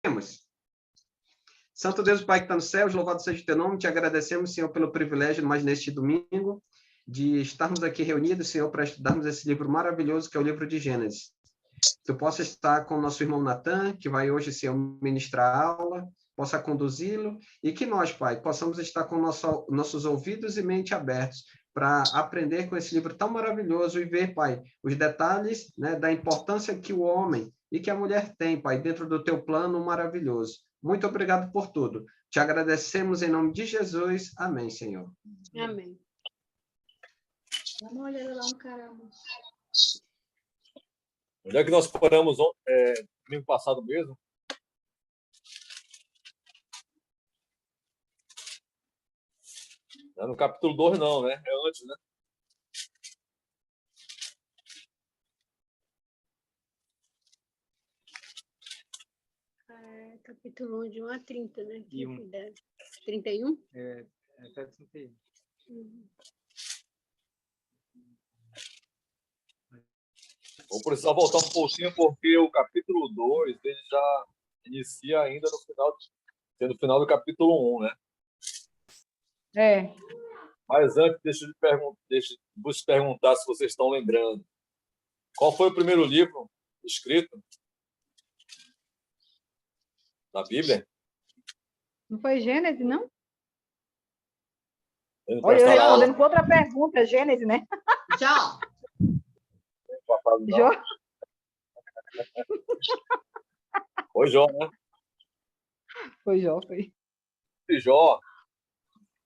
Oremos. Santo Deus, Pai que está nos céus, louvado seja o teu nome, te agradecemos, Senhor, pelo privilégio, mais neste domingo, de estarmos aqui reunidos, Senhor, para estudarmos esse livro maravilhoso, que é o livro de Gênesis. Tu possa estar com o nosso irmão Natan, que vai hoje, Senhor, ministrar a aula, possa conduzi-lo, e que nós, Pai, possamos estar com nossos ouvidos e mente abertos para aprender com esse livro tão maravilhoso e ver, Pai, os detalhes, né, da importância que o homem e que a mulher tem, Pai, dentro do teu plano maravilhoso. Muito obrigado por tudo. Te agradecemos em nome de Jesus. Amém, Senhor. Amém. Dá uma olhada lá no caramba. Onde é que nós paramos domingo passado mesmo? Não é no capítulo 2, não, né? É antes, né? Capítulo 1, de 1 a 30, né? E 1. 31? Até 31. Vou precisar voltar um pouquinho, porque o capítulo 2 ele já inicia ainda no final do capítulo 1, né? É. Mas antes, deixa eu vos perguntar se vocês estão lembrando. Qual foi o primeiro livro escrito na Bíblia? Não foi Gênesis, não? Indo Olha, eu prestar aula. respondendo com outra pergunta, Gênesis, né? Já. Jó. Foi Jó, né? Foi Jó, foi. E Jó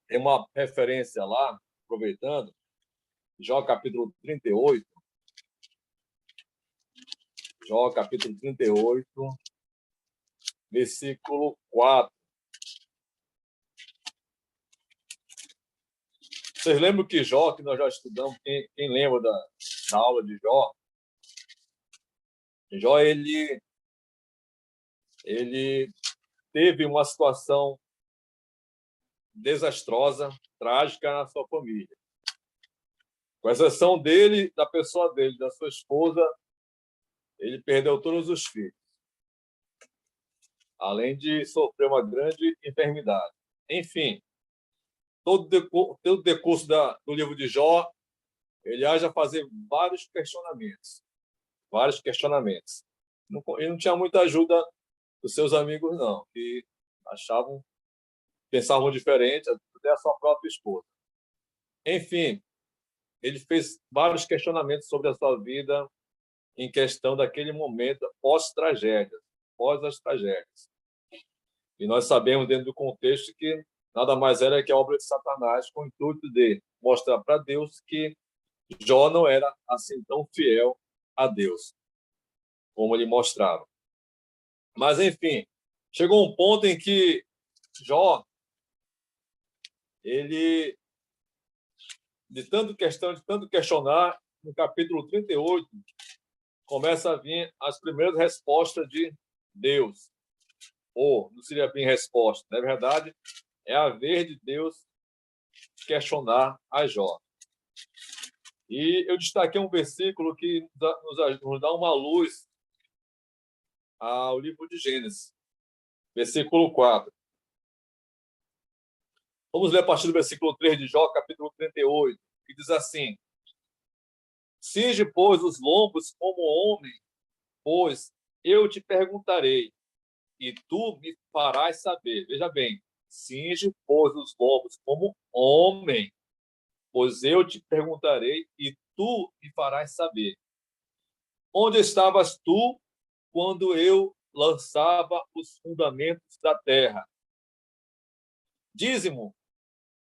tem uma referência lá, aproveitando, Jó capítulo 38. Jó capítulo 38, versículo 4. Vocês lembram que Jó, que nós já estudamos, quem lembra da aula de Jó? Jó, ele teve uma situação desastrosa, trágica na sua família. Com exceção dele, da pessoa dele, da sua esposa, ele perdeu todos os filhos, além de sofrer uma grande enfermidade. Enfim, todo o decurso do livro de Jó, ele haja fazer vários questionamentos. Ele não tinha muita ajuda dos seus amigos, não, que pensavam diferente, até a sua própria esposa. Enfim, ele fez vários questionamentos sobre a sua vida em questão daquele momento pós-tragédia, pós as tragédias. E nós sabemos, dentro do contexto, que nada mais era que a obra de Satanás, com o intuito de mostrar para Deus que Jó não era assim tão fiel a Deus, como ele mostrava. Mas, enfim, chegou um ponto em que Jó, ele, de tanto questionar, no capítulo 38, começa a vir as primeiras respostas de Deus. Ou, não seria bem resposta, na verdade, é a vez de Deus questionar a Jó. E eu destaquei um versículo que nos dá uma luz ao livro de Gênesis, versículo 4. Vamos ler a partir do versículo 3 de Jó, capítulo 38, que diz assim: Cinge, pois, os lombos como homem, pois eu te perguntarei, e tu me farás saber. Veja bem, cinge, pois, os lombos como homem, pois eu te perguntarei, e tu me farás saber. Onde estavas tu quando eu lançava os fundamentos da terra? Dize-me,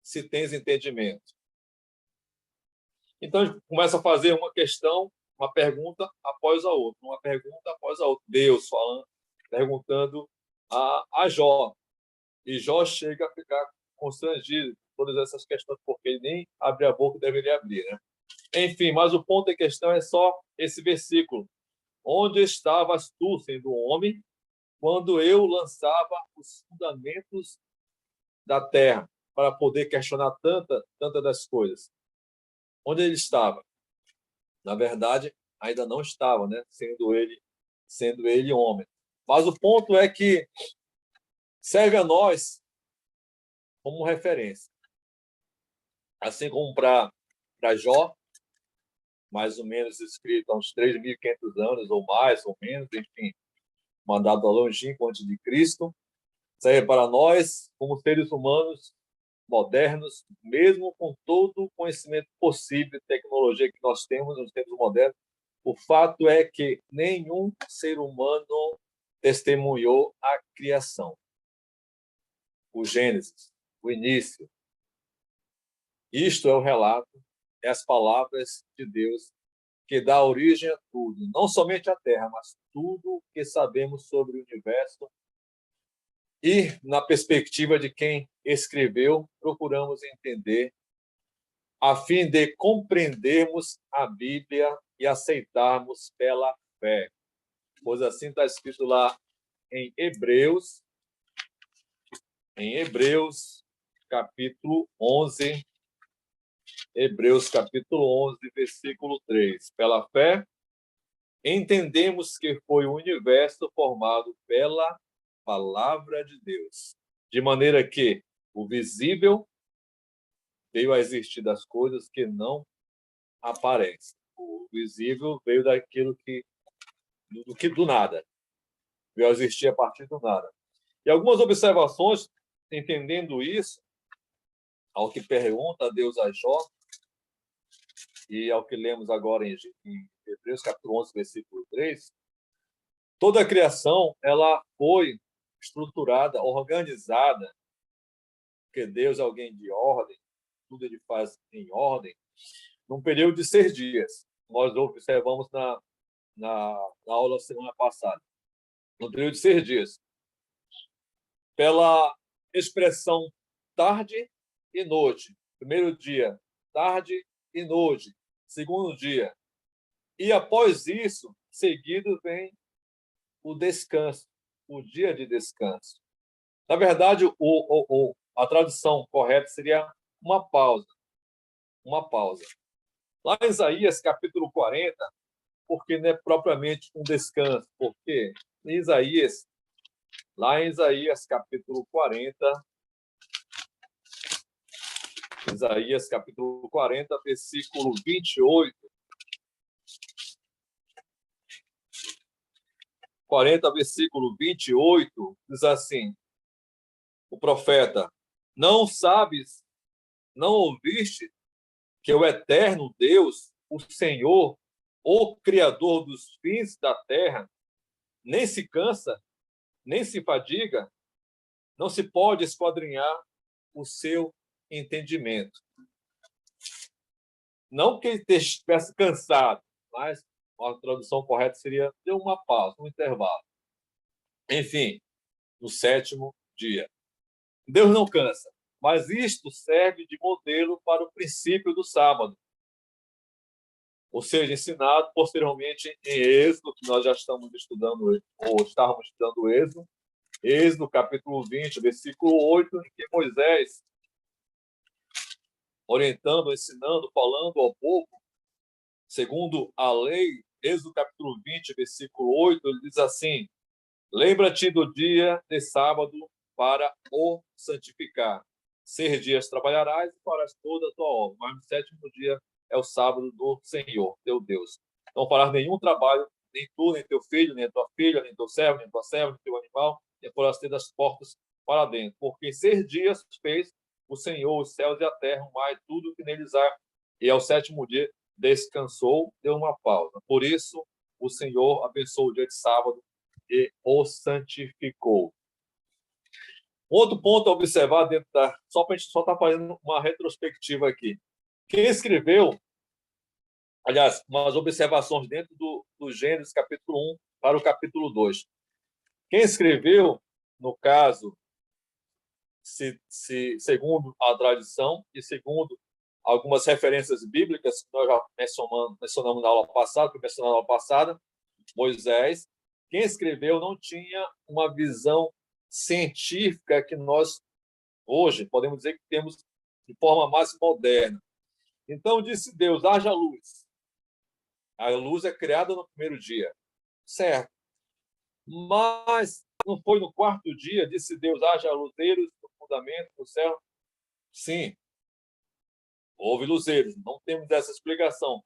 se tens entendimento. Então, ele começa a fazer uma questão, uma pergunta após a outra, uma pergunta após a outra. Deus perguntando a Jó. E Jó chega a ficar constrangido com todas essas questões, porque ele nem abre a boca, deveria abrir, né? Enfim, mas o ponto em questão é só esse versículo. Onde estavas tu, sendo homem, quando eu lançava os fundamentos da terra, para poder questionar tanta das coisas? Onde ele estava? Na verdade, ainda não estava, né? Sendo ele homem. Mas o ponto é que serve a nós como referência. Assim como para Jó, mais ou menos escrito há uns 3.500 anos, ou mais, ou menos, enfim, mandado a longínquo antes de Cristo, serve para nós, como seres humanos modernos, mesmo com todo o conhecimento possível, tecnologia que nós temos nos tempos modernos, o fato é que nenhum ser humano testemunhou a criação. O Gênesis, o início. Isto é o relato, é as palavras de Deus que dá origem a tudo, não somente a Terra, mas tudo que sabemos sobre o universo. E, na perspectiva de quem escreveu, procuramos entender, a fim de compreendermos a Bíblia e aceitarmos pela fé. Pois assim está escrito lá em Hebreus, capítulo 11, Hebreus, capítulo 11, versículo 3. Pela fé, entendemos que foi o universo formado pela palavra de Deus, de maneira que o visível veio a existir das coisas que não aparecem. O visível veio daquilo do nada. Veio a existir a partir do nada. E algumas observações, entendendo isso, ao que pergunta Deus a Jó, e ao que lemos agora em Hebreus capítulo 11, versículo 3, toda a criação ela foi estruturada, organizada, porque Deus é alguém de ordem, tudo ele faz em ordem, num período de 6 dias. Nós observamos na aula semana passada. No período de 6 dias. Pela expressão tarde e noite. Primeiro dia, tarde e noite. Segundo dia. E após isso, seguido vem o descanso, o dia de descanso. Na verdade, a tradução correta seria uma pausa. Uma pausa. Lá em Isaías, capítulo 40, porque não é propriamente um descanso, porque lá em Isaías, capítulo 40, versículo 28, 40, versículo 28, diz assim, o profeta, não sabes, não ouviste que o eterno Deus, o Senhor, o Criador dos fins da terra, nem se cansa, nem se fadiga, não se pode esquadrinhar o seu entendimento. Não que ele estivesse cansado, mas a tradução correta seria deu uma pausa, um intervalo. Enfim, no 7º dia. Deus não cansa, mas isto serve de modelo para o princípio do sábado. Ou seja, ensinado posteriormente em Êxodo, que nós já estamos estudando, ou estávamos estudando Êxodo, capítulo 20, versículo 8, em que Moisés, orientando, ensinando, falando ao povo, segundo a lei, Êxodo, capítulo 20, versículo 8, ele diz assim, lembra-te do dia de sábado para o santificar. 6 dias trabalharás e farás toda a tua obra, mas no 7º dia é o sábado do Senhor, teu Deus. Não farás nenhum trabalho, nem tu, nem teu filho, nem tua filha, nem teu servo, nem tua serva, nem teu animal, nem porás ter das portas para dentro. Porque em 6 dias fez o Senhor os céus e a terra, o mar e tudo que neles há. E ao 7º dia descansou, deu uma pausa. Por isso, o Senhor abençoou o dia de sábado e o santificou. Outro ponto a observar dentro só para a gente estar fazendo uma retrospectiva aqui. Quem escreveu, aliás, umas observações dentro do Gênesis capítulo 1 para o capítulo 2. Quem escreveu, no caso, segundo a tradição e segundo algumas referências bíblicas que nós já mencionamos na aula passada, que eu mencionei na aula passada, Moisés, quem escreveu não tinha uma visão científica que nós, hoje, podemos dizer que temos de forma mais moderna. Então, disse Deus, haja luz. A luz é criada no primeiro dia. Certo. Mas não foi no quarto dia, disse Deus, haja luzeiros no fundamento do céu? Sim, houve luzeiros. Não temos essa explicação.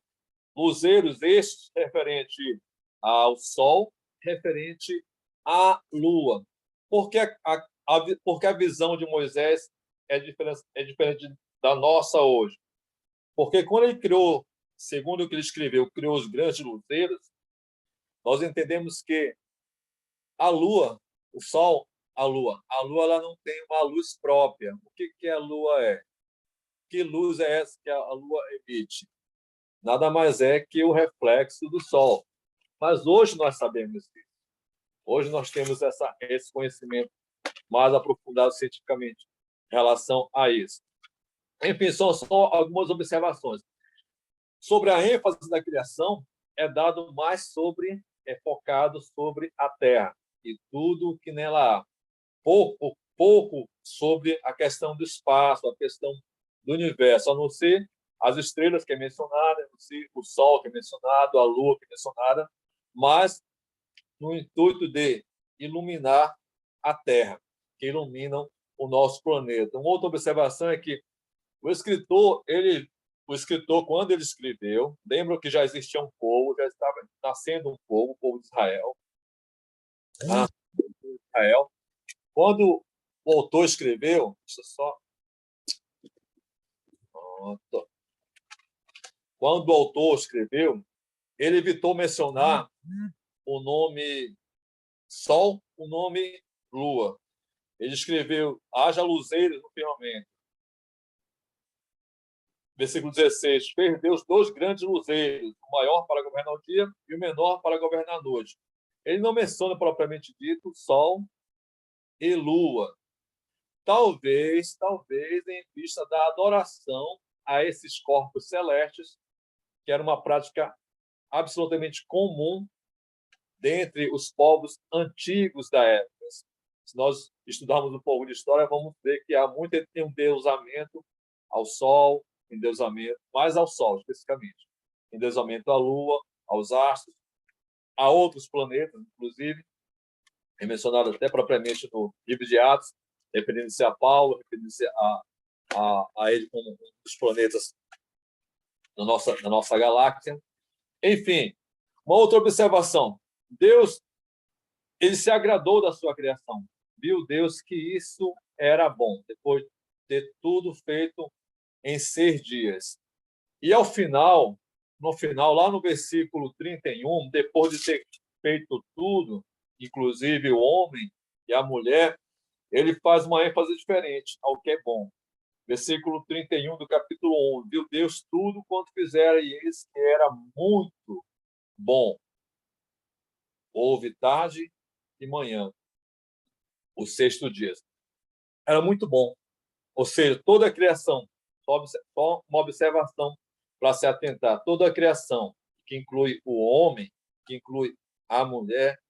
Luzeiros estes referente ao sol, referente à lua. Porque porque a visão de Moisés é diferente da nossa hoje. Porque quando ele criou, segundo o que ele escreveu, criou os grandes luzeiros, nós entendemos que a lua, o sol, a lua ela não tem uma luz própria. O que a lua é? Que luz é essa que a lua emite? Nada mais é que o reflexo do sol. Mas hoje nós sabemos isso. Hoje nós temos esse conhecimento mais aprofundado cientificamente em relação a isso. Enfim, são só algumas observações. Sobre a ênfase da criação, é dado mais focado sobre a Terra e tudo que nela há. Pouco sobre a questão do espaço, a questão do universo, a não ser as estrelas que é mencionada, a não ser o Sol que é mencionado, a Lua que é mencionada, mas no intuito de iluminar a Terra, que iluminam o nosso planeta. Uma outra observação é que o escritor, quando ele escreveu, lembra que já existia um povo, já estava nascendo um povo, o povo de Israel. Israel. Quando o autor escreveu, deixa eu só. Pronto. Quando o autor escreveu, ele evitou mencionar o nome Sol, o nome Lua. Ele escreveu, haja luzeiros no firmamento. Versículo 16, fez Deus 2 grandes luzeiros, o maior para governar o dia e o menor para governar a noite. Ele não menciona propriamente dito Sol e Lua. Talvez em vista da adoração a esses corpos celestes, que era uma prática absolutamente comum dentre os povos antigos da época. Se nós estudarmos um pouco de história, vamos ver que há muito endeusamento ao Sol, endeusamento, mais ao Sol especificamente, endeusamento à Lua, aos astros, a outros planetas, inclusive, é mencionado até propriamente no livro de Atos, referindo-se a Paulo, referindo-se a ele como um dos planetas da nossa galáxia. Enfim, uma outra observação. Deus, ele se agradou da sua criação. Viu Deus que isso era bom, depois de ter tudo feito em 6 dias. E ao final, lá no versículo 31, depois de ter feito tudo, inclusive o homem e a mulher, ele faz uma ênfase diferente ao que é bom. Versículo 31 do capítulo 1. Viu Deus tudo quanto fizera, e eis que era muito bom. Houve tarde e manhã, o 6º dia. Era muito bom. Ou seja, toda a criação, só uma observação para se atentar, toda a criação, que inclui o homem, que inclui a mulher,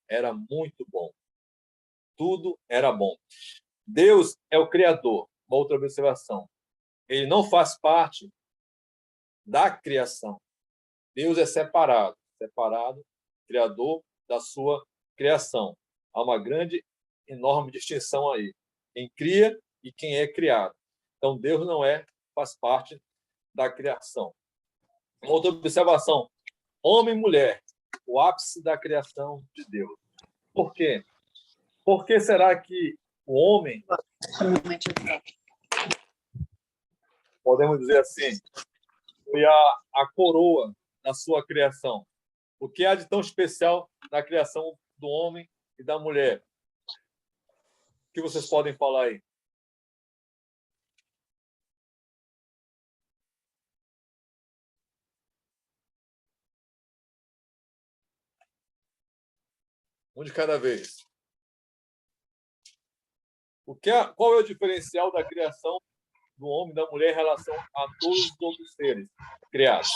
era muito bom. Tudo era bom. Deus é o Criador. Uma outra observação. Ele não faz parte da criação. Deus é separado, Criador da sua criação. Há uma grande, enorme distinção aí. Quem cria e quem é criado. Então, Deus não faz parte da criação. Uma outra observação. Homem e mulher, o ápice da criação de Deus. Por quê? Por que será que o homem, podemos dizer assim, foi a coroa da sua criação? O que há de tão especial na criação do homem e da mulher? O que vocês podem falar aí? Um de cada vez. Qual é o diferencial da criação do homem e da mulher em relação a todos os outros seres criados?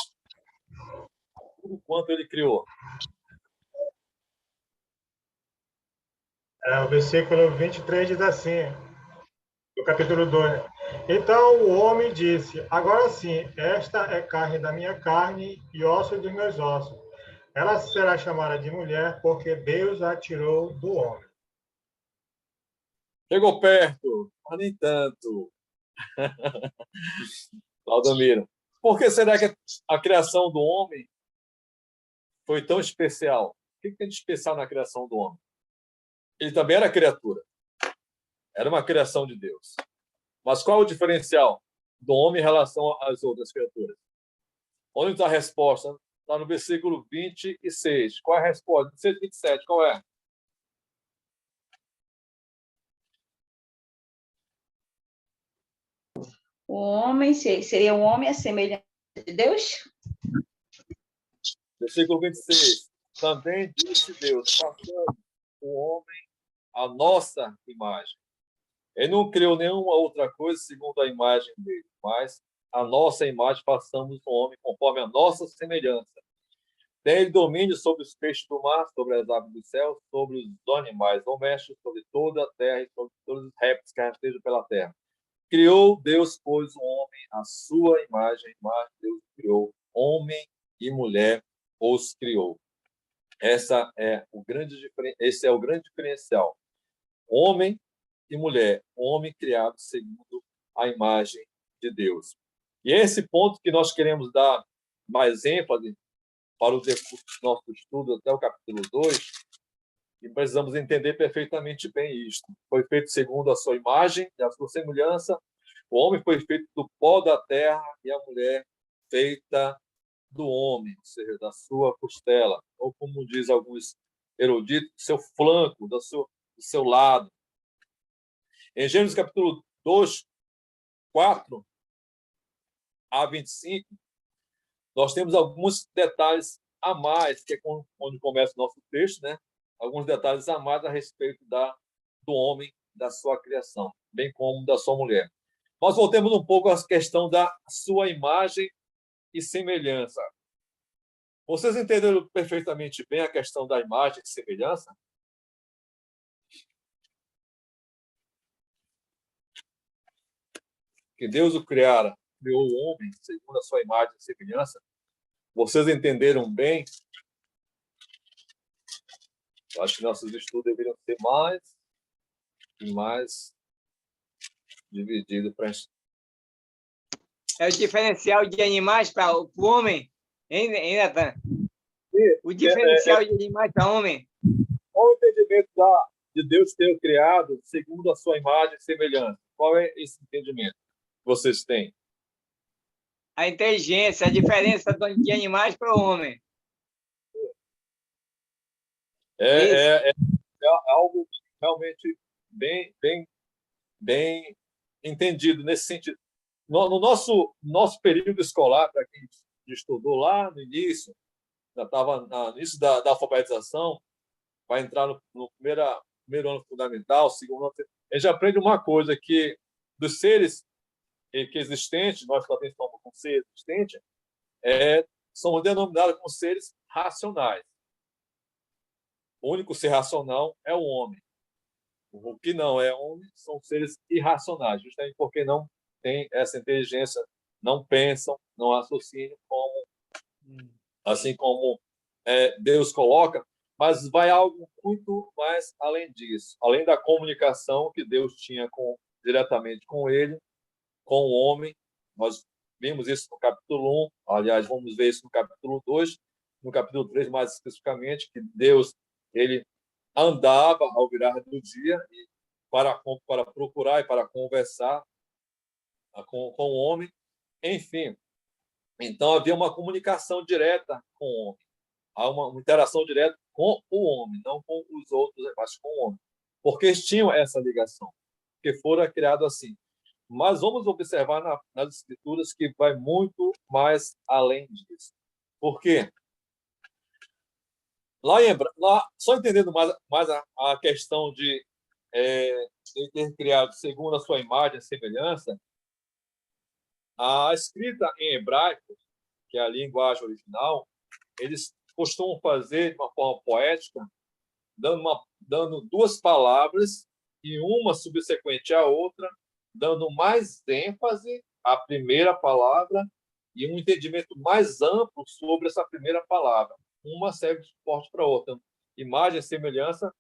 Tudo quanto ele criou. O versículo 23 diz assim, do capítulo 2. Então o homem disse, agora sim, esta é carne da minha carne e osso dos meus ossos. Ela será chamada de mulher porque Deus a tirou do homem. Chegou perto, mas nem tanto. Claudamiro. Por que será que a criação do homem foi tão especial? O que tem de especial na criação do homem? Ele também era criatura. Era uma criação de Deus. Mas qual é o diferencial do homem em relação às outras criaturas? Onde está a resposta? Está no versículo 26. Qual é a resposta? 26, 27, qual é? O homem seria um homem a semelhança de Deus? Versículo 26. Também disse Deus, façamos o homem a nossa imagem. Ele não criou nenhuma outra coisa segundo a imagem dele, mas a nossa imagem façamos o homem conforme a nossa semelhança. Tem ele domínio sobre os peixes do mar, sobre as aves do céu, sobre os animais domésticos, sobre toda a terra e sobre todos os répteis que rastejam pela terra. Criou Deus, pois, o homem à sua imagem, mas Deus criou homem e mulher, os criou. Esse é o grande diferencial. Homem e mulher, homem criado segundo a imagem de Deus. E é esse ponto que nós queremos dar mais ênfase para o nosso estudo até o capítulo 2, e precisamos entender perfeitamente bem isto. Foi feito segundo a sua imagem e a sua semelhança. O homem foi feito do pó da terra e a mulher feita do homem, ou seja, da sua costela, ou como diz alguns eruditos, do seu flanco, do seu lado. Em Gênesis capítulo 2, 4 a 25, nós temos alguns detalhes a mais, que é onde começa o nosso texto, né? Alguns detalhes a mais a respeito do homem, da sua criação, bem como da sua mulher. Nós voltemos um pouco à questão da sua imagem e semelhança. Vocês entenderam perfeitamente bem a questão da imagem e semelhança? Que Deus o criou o homem segundo a sua imagem e semelhança. Vocês entenderam bem? Eu acho que nossos estudos deveriam ser mais e mais divididos para... É o diferencial de animais para o homem, hein, Natan? O diferencial de animais para o homem. Qual o entendimento de Deus ter criado segundo a sua imagem e semelhança? Qual é esse entendimento que vocês têm? A inteligência, a diferença de animais para o homem. É algo realmente bem entendido nesse sentido. No nosso período escolar, para quem estudou lá no início, já estava no início da alfabetização, vai entrar no primeiro ano fundamental, segundo ano, a gente aprende uma coisa, que dos seres que existentes, nós também somos um ser existente, somos denominados como seres racionais. O único ser racional é o homem. O que não é homem são seres irracionais, justamente porque não tem essa inteligência, não pensam, não raciocinam, assim como Deus coloca, mas vai algo muito mais além disso. Além da comunicação que Deus tinha diretamente com ele, com o homem, nós vimos isso no capítulo 1, aliás, vamos ver isso no capítulo 2, no capítulo 3, mais especificamente, que Deus ele andava ao virar do dia para procurar e para conversar com o homem. Enfim, então havia uma comunicação direta com o homem. Há uma interação direta com o homem, não com os outros, mas com o homem. Porque eles tinham essa ligação, que fora criado assim. Mas vamos observar nas Escrituras que vai muito mais além disso. Por quê? Lá, só entendendo mais a questão de ter criado segundo a sua imagem e semelhança, a escrita em hebraico, que é a linguagem original, eles costumam fazer de uma forma poética, dando duas palavras e uma subsequente à outra, dando mais ênfase à primeira palavra e um entendimento mais amplo sobre essa primeira palavra. uma serve de suporte para a outra. Imagem e semelhança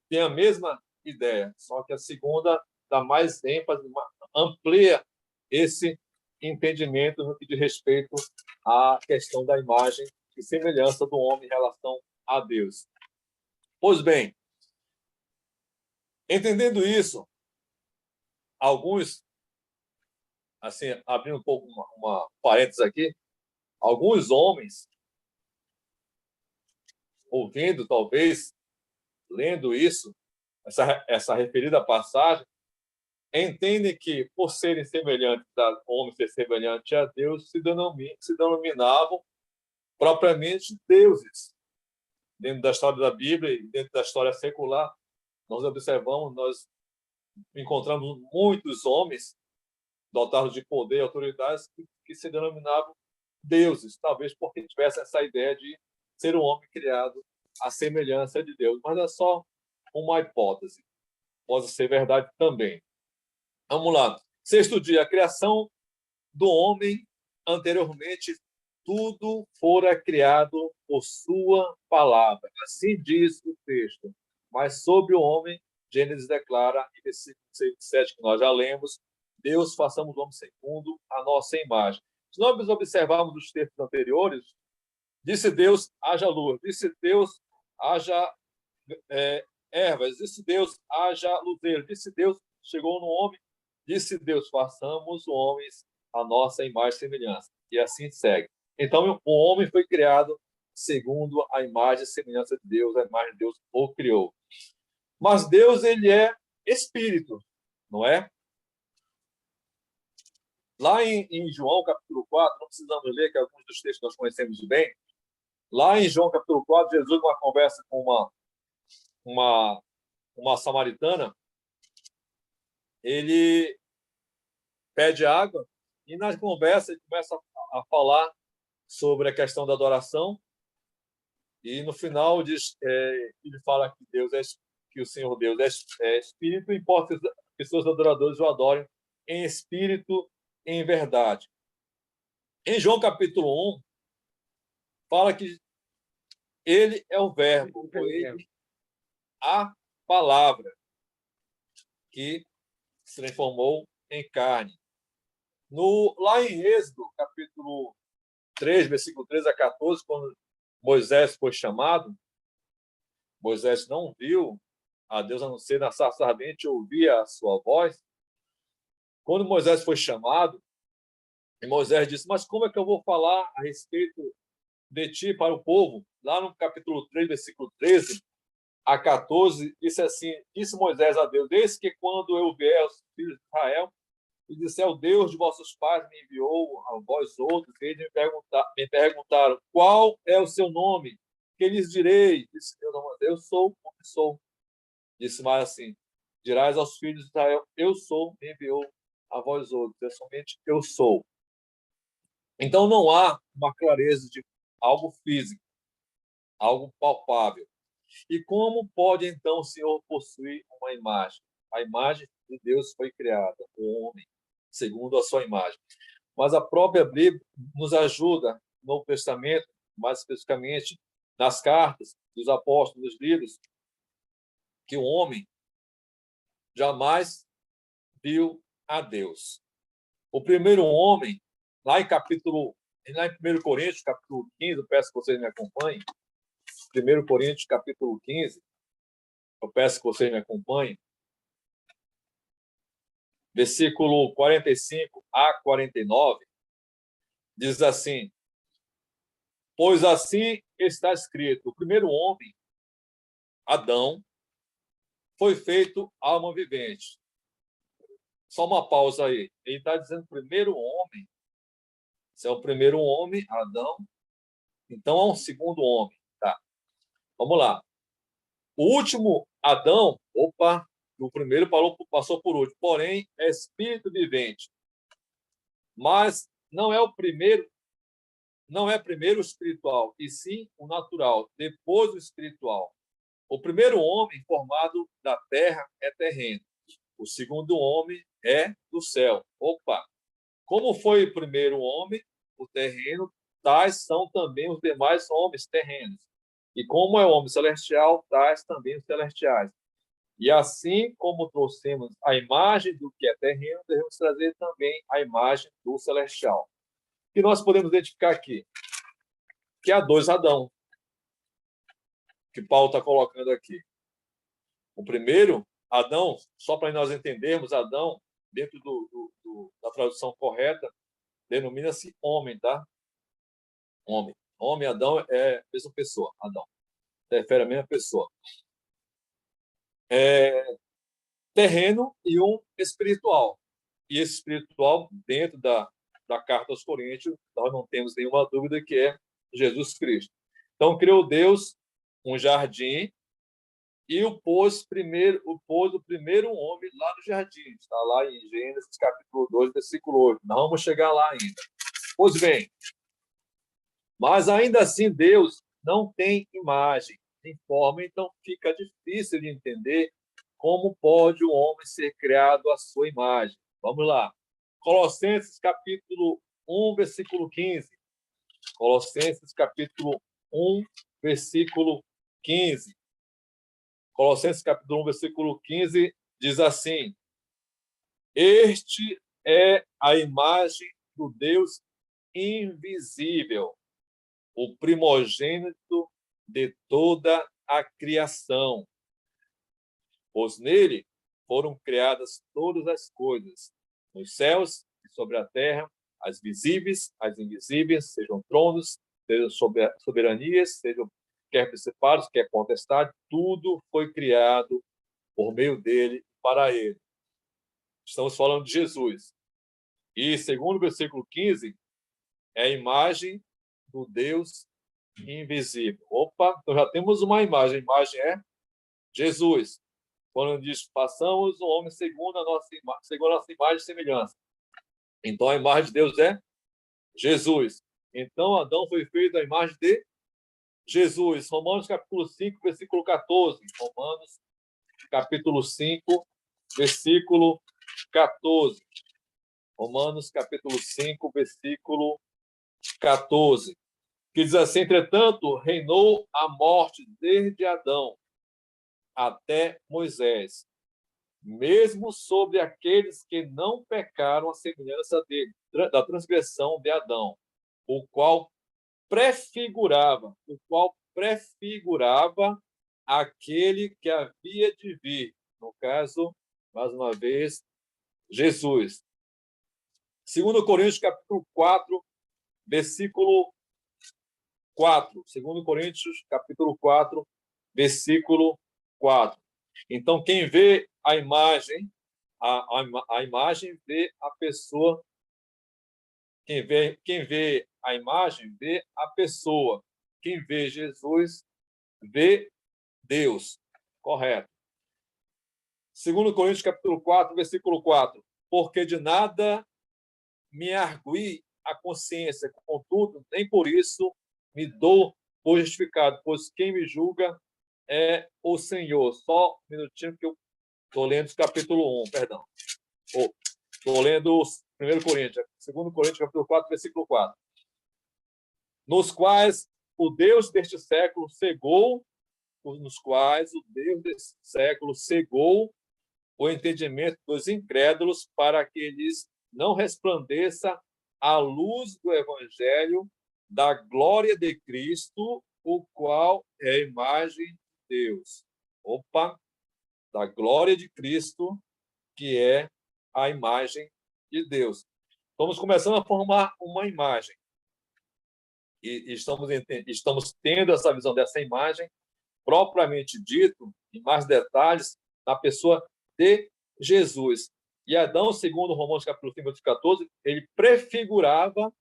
têm a mesma ideia, só que a segunda dá mais ênfase, amplia esse entendimento no que diz respeito à questão da imagem e semelhança do homem em relação a Deus. Pois bem, entendendo isso, alguns, assim, abrindo um pouco uma parênteses aqui, alguns homens, ouvindo, talvez, lendo isso, essa referida passagem, entendem que, por serem semelhantes ao homem ser semelhante a Deus, se denominavam propriamente deuses. Dentro da história da Bíblia e dentro da história secular, nós observamos, nós encontramos muitos homens dotados de poder e autoridades que se denominavam deuses, talvez porque tivessem essa ideia de ser um homem criado à semelhança de Deus. Mas é só uma hipótese. Pode ser verdade também. Vamos lá. Sexto dia, a criação do homem. Anteriormente, tudo fora criado por sua palavra. Assim diz o texto. Mas sobre o homem, Gênesis declara, em versículo 6 e 7, que nós já lemos, Deus façamos o homem segundo a nossa imagem. Se nós observarmos os textos anteriores, disse Deus, haja luz. Disse Deus, haja ervas. Disse Deus, haja luzeiro. Disse Deus, chegou no homem, disse Deus, façamos o homem a nossa imagem e semelhança. E assim segue. Então, o homem foi criado segundo a imagem e semelhança de Deus, a imagem de Deus o criou. Mas Deus, ele é espírito, não é? Lá em João, capítulo 4, não precisamos ler, que alguns dos textos nós conhecemos bem. Lá em João, capítulo 4, Jesus, numa conversa com uma samaritana, ele pede água e, na conversa, ele começa a falar sobre a questão da adoração. E, no final, ele fala que Deus que o Senhor Deus é espírito, e importa que as pessoas adoradoras o adorem em espírito e em verdade. Em João capítulo 1, fala que ele é o verbo, ele, a palavra que se transformou em carne. Lá em Êxodo, capítulo 3, versículo 13 a 14, quando Moisés foi chamado, Moisés não viu a Deus, a não ser na sarça ardente, ouvia a sua voz. Quando Moisés foi chamado, e Moisés disse, mas como é que eu vou falar a respeito de ti para o povo? Lá no capítulo 3, versículo 13 a 14, disse assim, disse Moisés a Deus, desde que quando eu vier aos filhos de Israel, e disse, o Deus de vossos pais me enviou a vós outros, e eles me perguntaram, qual é o seu nome? Que lhes direi? Disse Deus, eu sou o que sou. Disse mais assim, dirás aos filhos de Israel, eu sou, me enviou a vós outros, é somente eu sou. Então não há uma clareza de algo físico, algo palpável. E como pode então o Senhor possuir uma imagem? A imagem de Deus foi criada, o homem, segundo a sua imagem. Mas a própria Bíblia nos ajuda, no Novo Testamento, mais especificamente nas cartas dos apóstolos, nos livros, que o homem jamais viu a Deus. O primeiro homem, lá em 1 Coríntios, capítulo 15, eu peço que vocês me acompanhem. 1 Coríntios, capítulo 15, eu peço que vocês me acompanhem. Versículo 45 a 49, diz assim, pois assim está escrito, o primeiro homem, Adão, foi feito alma vivente. Só uma pausa aí. Ele está dizendo primeiro homem. Se é o primeiro homem, Adão, então é um segundo homem. Tá. Vamos lá. O último Adão, o primeiro passou por último, porém é espírito vivente. Mas não é primeiro o espiritual, e sim o natural, depois o espiritual. O primeiro homem formado da terra é terreno. O segundo homem é do céu. Como foi o primeiro homem, o terreno, tais são também os demais homens terrenos. E como é o homem celestial, tais também os celestiais. E assim como trouxemos a imagem do que é terreno, devemos trazer também a imagem do celestial. O que nós podemos identificar aqui? Que há dois Adão, que Paulo está colocando aqui. O primeiro, Adão, só para nós entendermos, Adão, dentro da tradução correta, denomina-se homem, tá? Homem. Homem, Adão é a mesma pessoa, Adão. Refere à mesma pessoa. Terreno e um espiritual. E esse espiritual, dentro da carta aos Coríntios, nós não temos nenhuma dúvida que é Jesus Cristo. Então, criou Deus um jardim e pôs o primeiro homem lá no jardim. Está lá em Gênesis, capítulo 2, versículo 8. Nós vamos chegar lá ainda. Pois bem, mas ainda assim Deus não tem imagem nem forma, então fica difícil de entender como pode o homem ser criado à sua imagem. Vamos lá. Colossenses, capítulo 1, versículo 15. Colossenses, capítulo 1, versículo 15. Colossenses, capítulo 1, versículo 15, diz assim: Este é a imagem do Deus invisível, o primogênito de toda a criação. Pois nele foram criadas todas as coisas, nos céus e sobre a terra, as visíveis, as invisíveis, sejam tronos, sejam soberanias, sejam quer principados, quer potestade, tudo foi criado por meio dele, para ele. Estamos falando de Jesus. E, segundo o versículo 15, é a imagem do Deus invisível. Opa, então já temos uma imagem. A imagem é Jesus. Quando diz, façamos o homem segundo a nossa imagem e semelhança. Então, a imagem de Deus é Jesus. Então, Adão foi feito à imagem de Jesus. Romanos, capítulo 5, versículo 14. Romanos, capítulo 5, versículo 14. Romanos, capítulo 5, versículo 14. Que diz assim: entretanto, reinou a morte desde Adão até Moisés, mesmo sobre aqueles que não pecaram à semelhança dele, da transgressão de Adão, o qual prefigurava aquele que havia de vir. No caso, mais uma vez, Jesus. 2 Coríntios, capítulo 4, versículo 4. 2 Coríntios, capítulo 4, versículo 4. Então, quem vê a imagem, a imagem vê a pessoa. Quem vê a imagem, vê a pessoa. Quem vê Jesus, vê Deus. Correto. 2 Coríntios, capítulo 4, versículo 4. Porque de nada me argui a consciência, contudo, nem por isso me dou por justificado, pois quem me julga é o Senhor. Só um minutinho que eu estou lendo o capítulo 1, perdão. Estou lendo 1 Coríntios, 2 Coríntios, capítulo 4, versículo 4. Nos quais o Deus deste século cegou o entendimento dos incrédulos, para que lhes não resplandeça a luz do Evangelho da glória de Cristo, o qual é a imagem de Deus. Opa! Da glória de Cristo, que é a imagem de Deus. Estamos começando a formar uma imagem. E estamos tendo essa visão dessa imagem, propriamente dito, em mais detalhes, na pessoa de Jesus. E Adão, segundo Romanos capítulo 5, versículo 14, ele prefigurava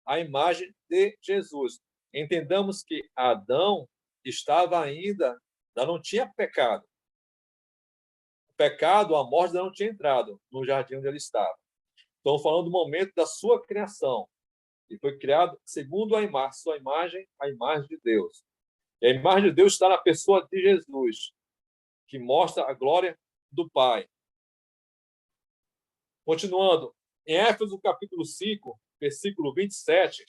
a imagem de Jesus. Entendamos que Adão estava ainda não tinha pecado. O pecado, a morte, ainda não tinha entrado no jardim onde ele estava. Estamos falando do momento da sua criação. E foi criado segundo sua imagem, a imagem de Deus. E a imagem de Deus está na pessoa de Jesus, que mostra a glória do Pai. Continuando, em Éfeso, capítulo 5, versículo 27,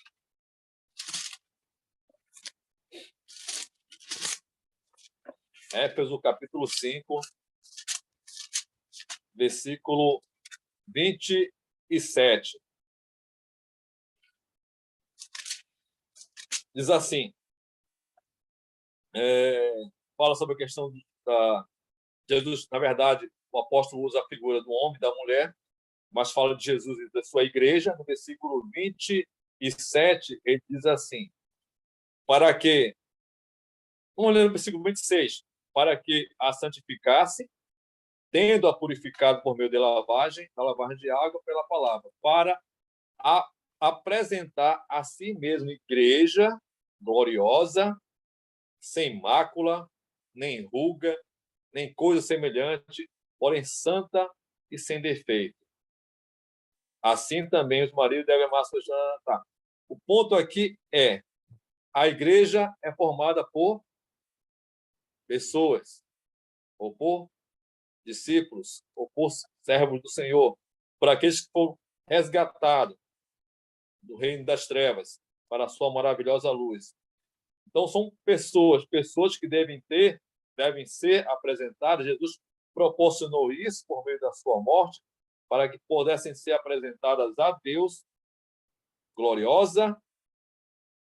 Éfeso, capítulo 5, versículo 27. Diz assim, fala sobre a questão da Jesus. Na verdade, o apóstolo usa a figura do homem e da mulher, mas fala de Jesus e da sua igreja. No versículo 27, ele diz assim, para que, vamos ler no versículo 26, para que a santificasse, tendo-a purificado por meio da lavagem de água pela palavra, para apresentar a si mesmo igreja gloriosa, sem mácula, nem ruga, nem coisa semelhante, porém santa e sem defeito. Assim também os maridos devem amar sua esposa. O ponto aqui é, a igreja é formada por pessoas, ou por discípulos, ou por servos do Senhor, por aqueles que foram resgatados do reino das trevas para a sua maravilhosa luz. Então, são pessoas que devem ser apresentadas. Jesus proporcionou isso por meio da sua morte, para que pudessem ser apresentadas a Deus, gloriosa,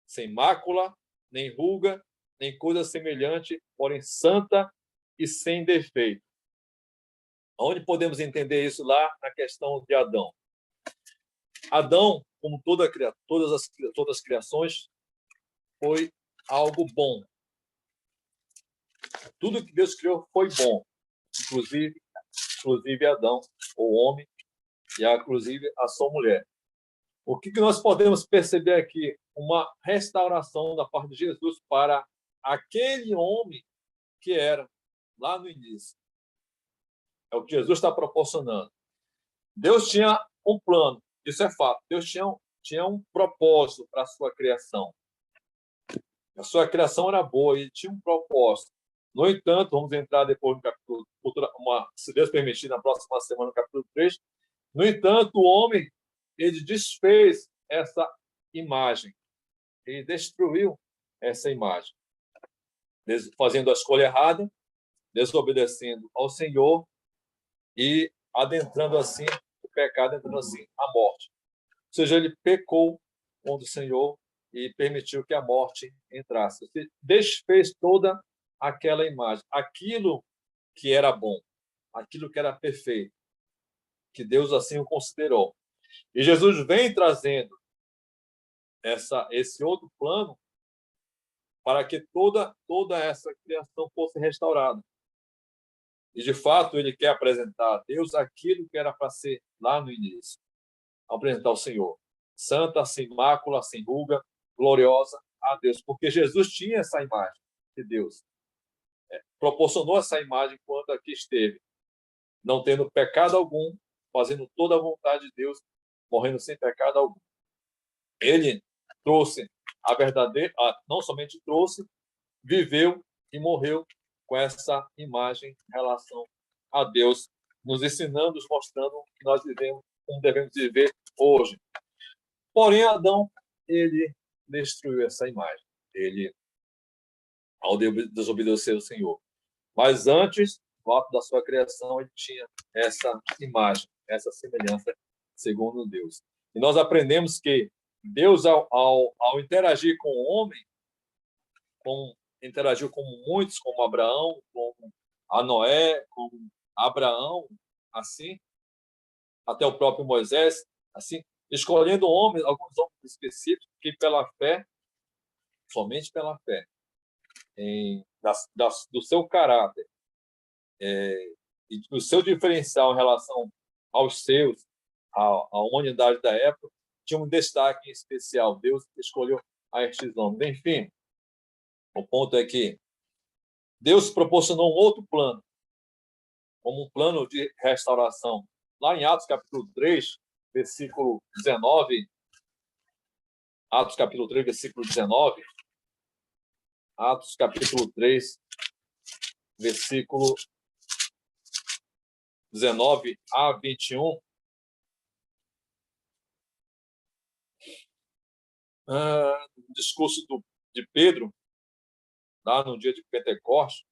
sem mácula, nem ruga, nem coisa semelhante, porém santa e sem defeito. Onde podemos entender isso? Lá na questão de Adão. Adão, como todas as criações, foi algo bom. Tudo que Deus criou foi bom, inclusive Adão, o homem, e inclusive a sua mulher. O que nós podemos perceber aqui? Uma restauração da parte de Jesus para aquele homem que era lá no início. É o que Jesus está proporcionando. Deus tinha um plano, isso é fato. Deus tinha um propósito para a sua criação. A sua criação era boa e tinha um propósito. No entanto, vamos entrar depois no capítulo, se Deus permitir, na próxima semana, no capítulo 3. No entanto, o homem, ele desfez essa imagem. Ele destruiu essa imagem. Fazendo a escolha errada, desobedecendo ao Senhor e adentrando assim o pecado, entrando assim a morte. Ou seja, ele pecou contra o Senhor e permitiu que a morte entrasse. Ele desfez toda aquela imagem, aquilo que era bom, aquilo que era perfeito, que Deus assim o considerou. E Jesus vem trazendo esse outro plano para que toda essa criação fosse restaurada. E, de fato, ele quer apresentar a Deus aquilo que era para ser lá no início. Apresentar o Senhor. Santa, sem mácula, sem ruga, gloriosa a Deus. Porque Jesus tinha essa imagem de Deus. Proporcionou essa imagem quando aqui esteve. Não tendo pecado algum, fazendo toda a vontade de Deus, morrendo sem pecado algum. Ele trouxe a verdadeira, não somente trouxe, viveu e morreu com essa imagem em relação a Deus, nos ensinando, nos mostrando que nós vivemos como devemos viver hoje. Porém, Adão, ele destruiu essa imagem. Ele, ao desobedecer ao Senhor. Mas antes, no ato da sua criação, ele tinha essa imagem, essa semelhança, segundo Deus. E nós aprendemos que Deus, ao interagir com o homem, interagiu com muitos, como Abraão, como a Noé, como Abraão, assim, até o próprio Moisés, assim, escolhendo homens, alguns homens específicos, que pela fé, somente pela fé, do seu caráter e do seu diferencial em relação aos seus, à humanidade da época, tinha um destaque especial. Deus escolheu a estes homens. Enfim, o ponto é que Deus proporcionou um outro plano, como um plano de restauração. Lá em Atos capítulo 3, versículo 19, Atos capítulo 3, versículo 19, Atos capítulo 3, versículo 19 a 21, discurso de Pedro, lá no dia de Pentecostes,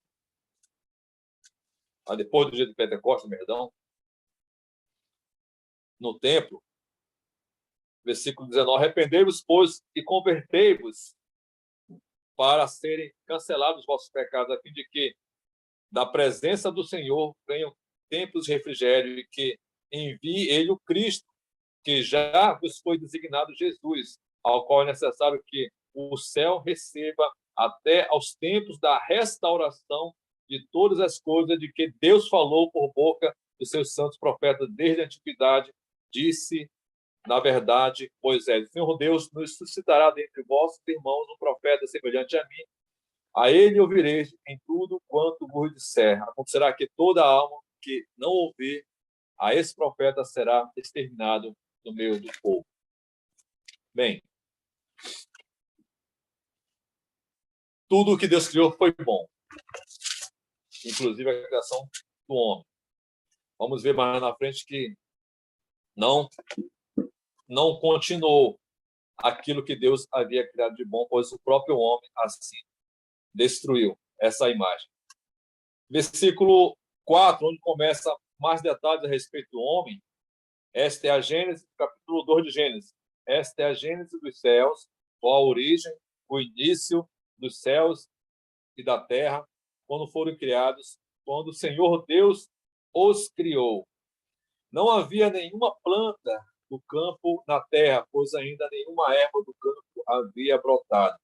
depois do dia de Pentecostes, perdão, no templo, versículo 19, arrependei-vos, pois, e convertei-vos para serem cancelados os vossos pecados, a fim de que da presença do Senhor venham tempos de refrigério e que envie ele o Cristo, que já vos foi designado Jesus, ao qual é necessário que o céu receba até aos tempos da restauração de todas as coisas de que Deus falou por boca dos seus santos profetas desde a antiguidade, disse, na verdade, Moisés: o Senhor Deus nos suscitará dentre vossos irmãos um profeta semelhante a mim. A ele ouvireis em tudo quanto vos disser. Acontecerá que toda alma que não ouvir a esse profeta será exterminado no meio do povo. Bem, tudo o que Deus criou foi bom, inclusive a criação do homem. Vamos ver mais na frente que não continuou aquilo que Deus havia criado de bom, pois o próprio homem assim destruiu essa imagem. Versículo 4, onde começa mais detalhes a respeito do homem. Esta é a Gênesis, capítulo 2 de Gênesis. Esta é a Gênesis dos céus, ou a origem, o início dos céus e da terra, quando foram criados, quando o Senhor Deus os criou. Não havia nenhuma planta do campo na terra, pois ainda nenhuma erva do campo havia brotado,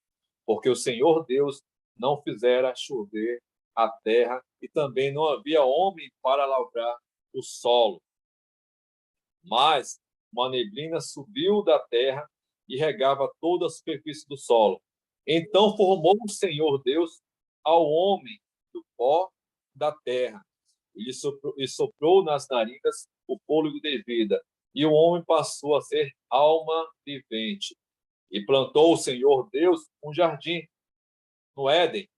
porque o Senhor Deus não fizera chover a terra, e também não havia homem para lavrar o solo. Mas uma neblina subiu da terra e regava toda a superfície do solo. Então formou o Senhor Deus ao homem do pó da terra, e soprou nas narinas o fôlego de vida, e o homem passou a ser alma vivente. E plantou o Senhor Deus um jardim no Éden,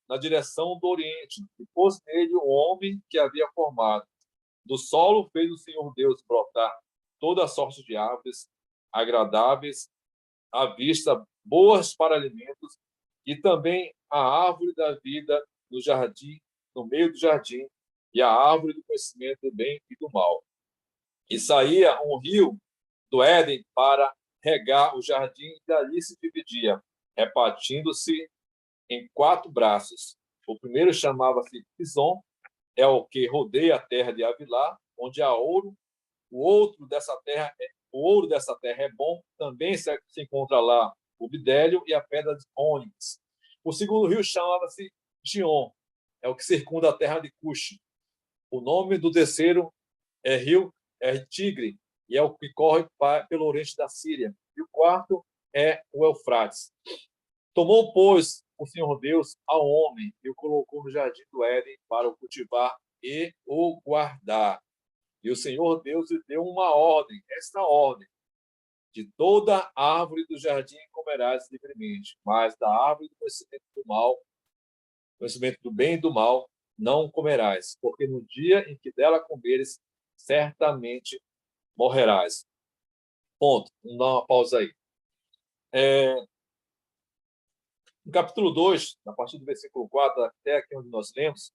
na direção do Oriente, e pôs nele o homem que havia formado. Do solo fez o Senhor Deus brotar toda a sorte de árvores agradáveis à vista, boas para alimentos, e também a árvore da vida no jardim, no meio do jardim, e a árvore do conhecimento do bem e do mal. E saía um rio do Éden para regar o jardim, e dali se dividia, repartindo-se em 4 braços. O primeiro chamava-se Pison, é o que rodeia a terra de Avilá, onde há ouro. O ouro dessa terra é bom. Também se encontra lá o bidélio e a pedra de ônix. O segundo rio chamava-se Gion, é o que circunda a terra de Cuxi. O nome do terceiro rio é Tigre, e é o que corre pelo oriente da Síria. E o quarto é o Eufrates. Tomou, pois, o Senhor Deus ao homem e o colocou no jardim do Éden para o cultivar e o guardar. E o Senhor Deus lhe deu uma ordem, esta ordem: de toda árvore do jardim comerás livremente, mas da árvore do conhecimento do mal, conhecimento do bem e do mal, não comerás, porque no dia em que dela comeres, certamente morrerás. Ponto. Vamos dar uma pausa aí. No capítulo 2, a partir do versículo 4 até aqui onde nós lemos,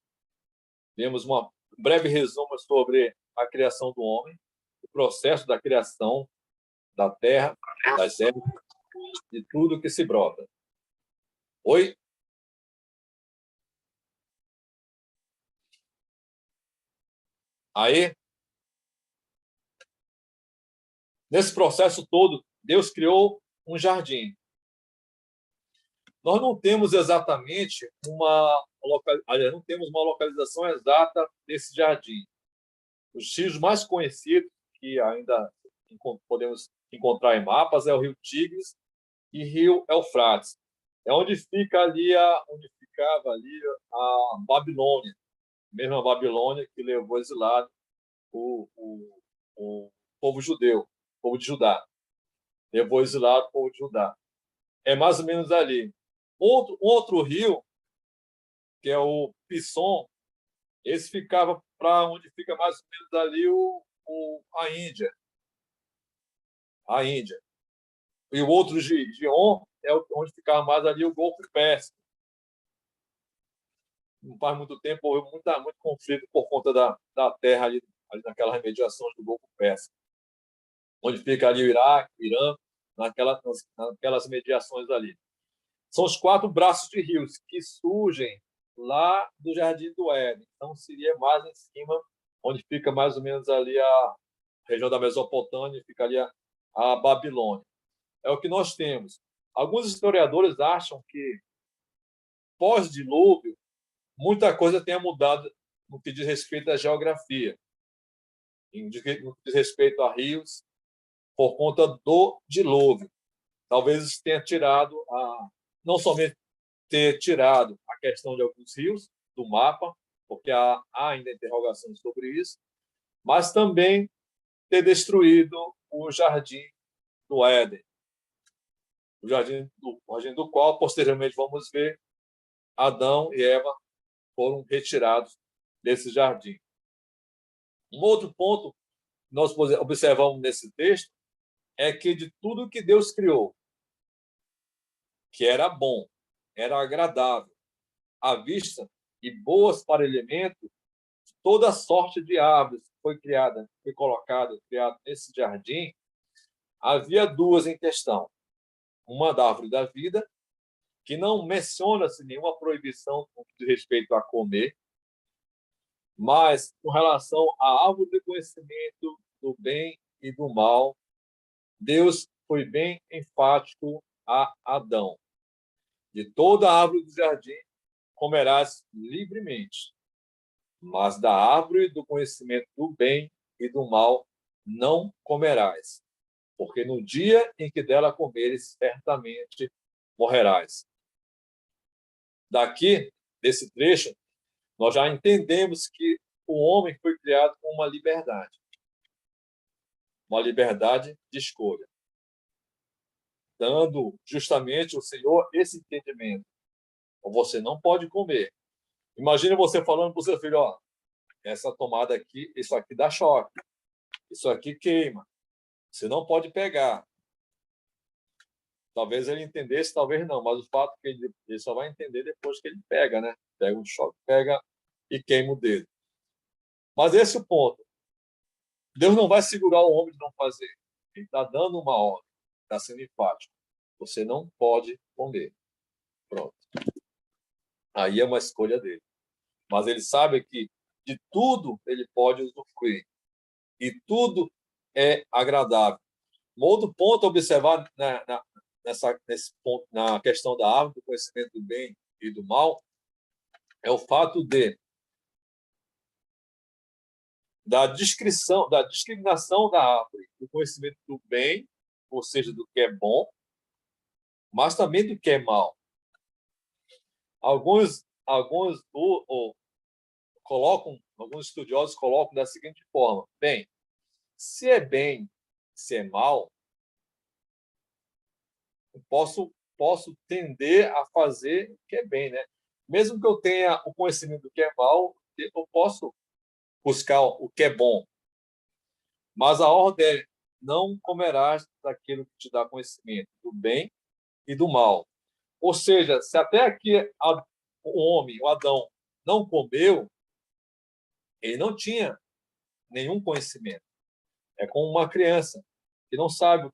vemos um breve resumo sobre a criação do homem, o processo da criação da terra, das ervas, de tudo que se brota. Oi? Aí, nesse processo todo, Deus criou um jardim. Nós não temos exatamente não temos uma localização exata desse jardim. Os rios mais conhecidos que ainda podemos encontrar em mapas é o rio Tigres e rio Eufrates. É onde ficava ali a Babilônia, mesmo a Babilônia que levou exilado o povo judeu, o povo de Judá. Levou exilado o povo de Judá. É mais ou menos ali. Outro rio, que é o Pison, esse ficava para onde fica mais ou menos ali a Índia. A Índia. E o outro, Gion, é onde ficava mais ali o Golfo Pérsico. não faz muito tempo, houve muito conflito por conta da terra ali naquelas remediações do Golfo Pérsico, onde fica ali o Iraque, o Irã, naquelas mediações ali. São os 4 braços de rios que surgem lá do Jardim do Éden. Então, seria mais em cima, onde fica mais ou menos ali a região da Mesopotâmia, fica ali a Babilônia. É o que nós temos. Alguns historiadores acham que, pós-dilúvio, muita coisa tenha mudado no que diz respeito à geografia, no que diz respeito a rios, por conta do dilúvio. Talvez isso tenha tirado, não somente ter tirado a questão de alguns rios do mapa, porque há ainda interrogações sobre isso, mas também ter destruído o Jardim do Éden, o jardim do qual, posteriormente, vamos ver, Adão e Eva foram retirados desse jardim. Um outro ponto que nós observamos nesse texto é que de tudo que Deus criou, que era bom, era agradável, à vista e boas para elemento, toda sorte de árvores foi criada nesse jardim, havia 2 em questão. Uma da árvore da vida, que não menciona-se nenhuma proibição com respeito a comer, mas com relação à árvore do conhecimento do bem e do mal, Deus foi bem enfático a Adão. De toda a árvore do jardim comerás livremente, mas da árvore do conhecimento do bem e do mal não comerás, porque no dia em que dela comeres, certamente morrerás. Daqui, desse trecho, nós já entendemos que o homem foi criado com uma liberdade de escolha, dando justamente o Senhor esse entendimento. Você não pode comer. Imagina você falando para o seu filho, ó, essa tomada aqui, isso aqui dá choque, isso aqui queima, você não pode pegar. Talvez ele entendesse, talvez não, mas o fato é que ele só vai entender depois que ele pega, né? Pega um choque, pega e queima o dedo. Mas esse é o ponto. Deus não vai segurar o homem de não fazer. Ele está dando uma ordem, está sendo enfático. Você não pode comer. Pronto. Aí é uma escolha dele. Mas ele sabe que de tudo ele pode usufruir. E tudo é agradável. Um outro ponto a observar nesse ponto, na questão da árvore do conhecimento do bem e do mal, é o fato da discriminação da árvore, do conhecimento do bem, ou seja, do que é bom, mas também do que é mal. Alguns estudiosos colocam da seguinte forma: bem, se é bem, se é mal, eu posso tender a fazer o que é bem, né? Mesmo que eu tenha o conhecimento do que é mal, eu posso buscar o que é bom. Mas a ordem é: não comerás daquilo que te dá conhecimento do bem e do mal. Ou seja, se até aqui o homem, o Adão, não comeu, ele não tinha nenhum conhecimento. É como uma criança que não sabe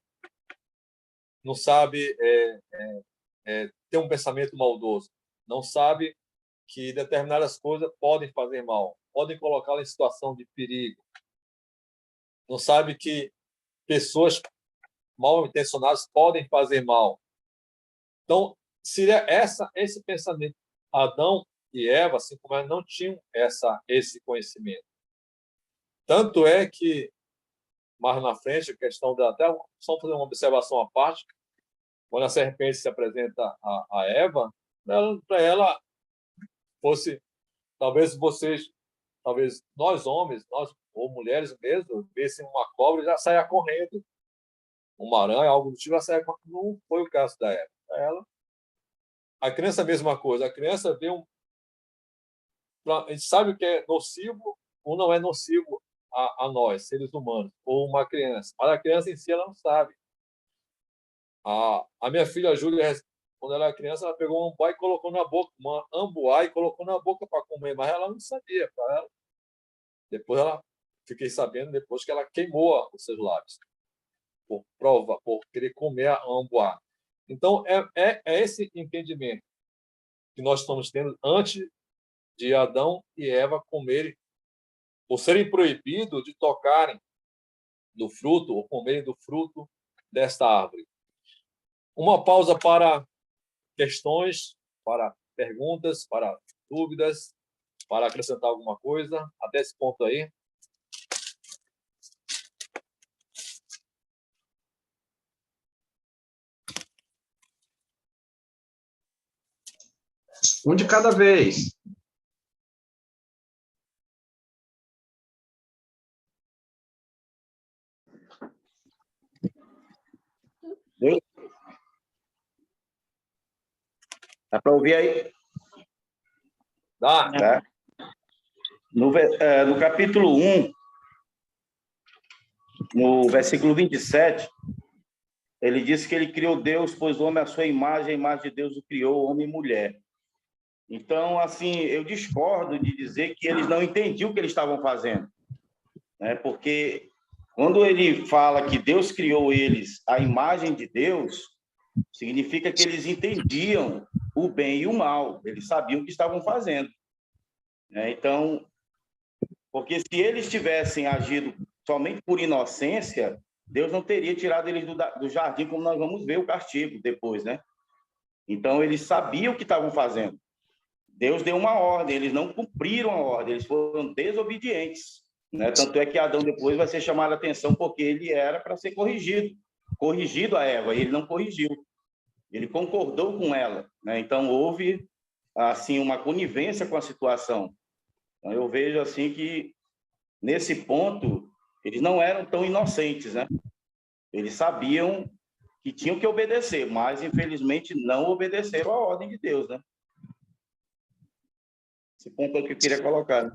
ter um pensamento maldoso, não sabe que determinadas coisas podem fazer mal, podem colocá-la em situação de perigo, não sabe que pessoas mal intencionadas podem fazer mal. Então, seria esse pensamento. Adão e Eva, assim como elas, não tinham esse conhecimento. Tanto é que, mais na frente, a questão até só fazer uma observação à parte, quando a serpente se apresenta a Eva, para ela fosse, talvez nós homens, ou mulheres mesmo, vissem uma cobra e já saia correndo, uma aranha, algo do tipo, já saia correndo. Não foi o caso da Eva. Para ela, a criança é a mesma coisa. A criança vê a gente sabe o que é nocivo ou não é nocivo a nós, seres humanos, ou uma criança. Mas a criança em si, ela não sabe. A minha filha Júlia quando ela era criança, ela pegou um ambuá e colocou na boca, uma ambuá e colocou na boca para comer, mas ela não sabia. Ela, depois ela fiquei sabendo depois que ela queimou os seus lábios por prova, por querer comer a ambuá. Então é esse entendimento que nós estamos tendo antes de Adão e Eva comerem, ou serem proibidos de tocarem do fruto ou comerem do fruto desta árvore. Uma pausa para questões, para perguntas, para dúvidas, para acrescentar alguma coisa até esse ponto aí. Um de cada vez. Dá para ouvir aí? Dá. Tá? No capítulo 1, no versículo 27, ele diz que ele criou Deus, pois o homem à sua imagem, a imagem de Deus o criou, homem e mulher. Então, assim, eu discordo de dizer que eles não entendiam o que eles estavam fazendo, né? Porque quando ele fala que Deus criou eles à imagem de Deus, significa que eles entendiam o bem e o mal, eles sabiam o que estavam fazendo, né? Então, porque se eles tivessem agido somente por inocência, Deus não teria tirado eles do jardim, como nós vamos ver o castigo depois, né? Então, eles sabiam o que estavam fazendo. Deus deu uma ordem, eles não cumpriram a ordem, eles foram desobedientes, né? Tanto é que Adão depois vai ser chamado a atenção porque ele era para ser corrigido a Eva, e ele não corrigiu. Ele concordou com ela, né? Então, houve, assim, uma conivência com a situação. Então, eu vejo, assim, que, nesse ponto, eles não eram tão inocentes, né? Eles sabiam que tinham que obedecer, mas, infelizmente, não obedeceram à ordem de Deus, né? Esse ponto é o que eu queria colocar, né?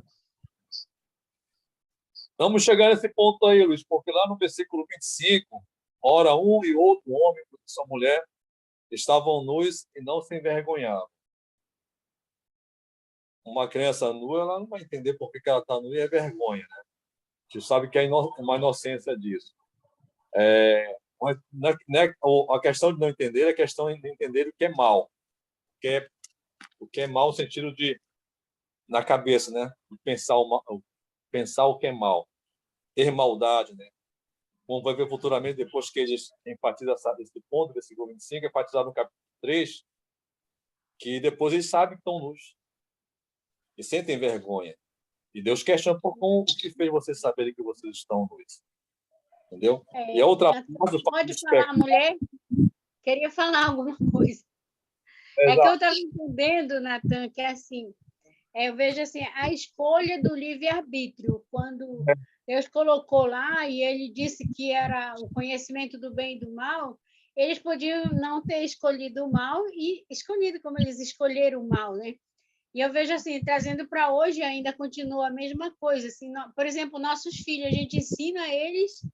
Vamos chegar nesse ponto aí, Luiz, porque lá no versículo 25, ora um e outro homem, porque sua mulher, estavam nus e não se envergonhavam. Uma criança nua, ela não vai entender por que ela está nua e é vergonha, né? A gente sabe que é uma inocência disso. A questão de não entender é a questão de entender o que é mal. O que é mal no sentido de, na cabeça, né? Pensar o que é mal. Ter maldade, né? Como vai ver futuramente, depois que eles enfatizam esse ponto, versículo 25, enfatizado no capítulo 3, que depois eles sabem que estão nus e sentem vergonha. E Deus questiona por como o que fez vocês saberem que vocês estão nus. Entendeu? E a outra pode falar, mulher? Queria falar alguma coisa. É que eu estava entendendo, Natan, que assim, eu vejo assim, a escolha do livre-arbítrio, quando Deus colocou lá e ele disse que era o conhecimento do bem e do mal, eles podiam não ter escolhido o mal e escolhido como eles escolheram o mal, né? E eu vejo assim, trazendo para hoje ainda continua a mesma coisa. Assim, por exemplo, nossos filhos, a gente ensina eles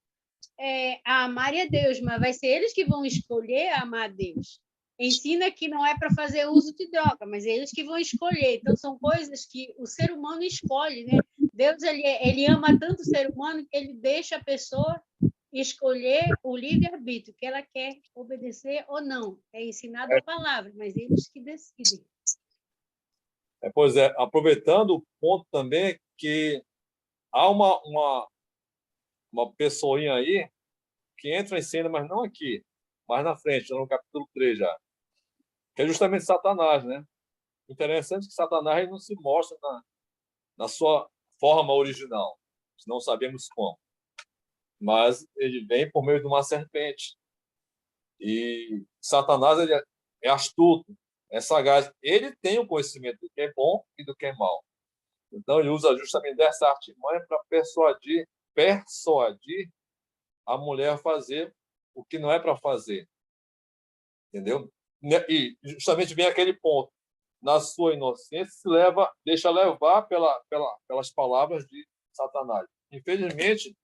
a amarem a Deus, mas vai ser eles que vão escolher amar a Deus. Ensina que não é para fazer uso de droga, mas é eles que vão escolher. Então, são coisas que o ser humano escolhe, né? Deus, ele ama tanto o ser humano que ele deixa a pessoa escolher o livre-arbítrio, que ela quer obedecer ou não. É ensinado a palavra, mas eles que decidem. Pois é, aproveitando o ponto também que há uma pessoinha aí que entra em cena, mas não aqui, mas na frente, no capítulo 3 já, que é justamente Satanás, né? Interessante que Satanás não se mostra na sua forma original, não sabemos como, mas ele vem por meio de uma serpente. E Satanás ele é astuto, é sagaz. Ele tem o conhecimento do que é bom e do que é mal. Então, ele usa justamente dessa artimanha para persuadir a mulher a fazer o que não é para fazer. Entendeu? E justamente vem aquele ponto. Na sua inocência, deixa levar pelas palavras de Satanás. Infelizmente,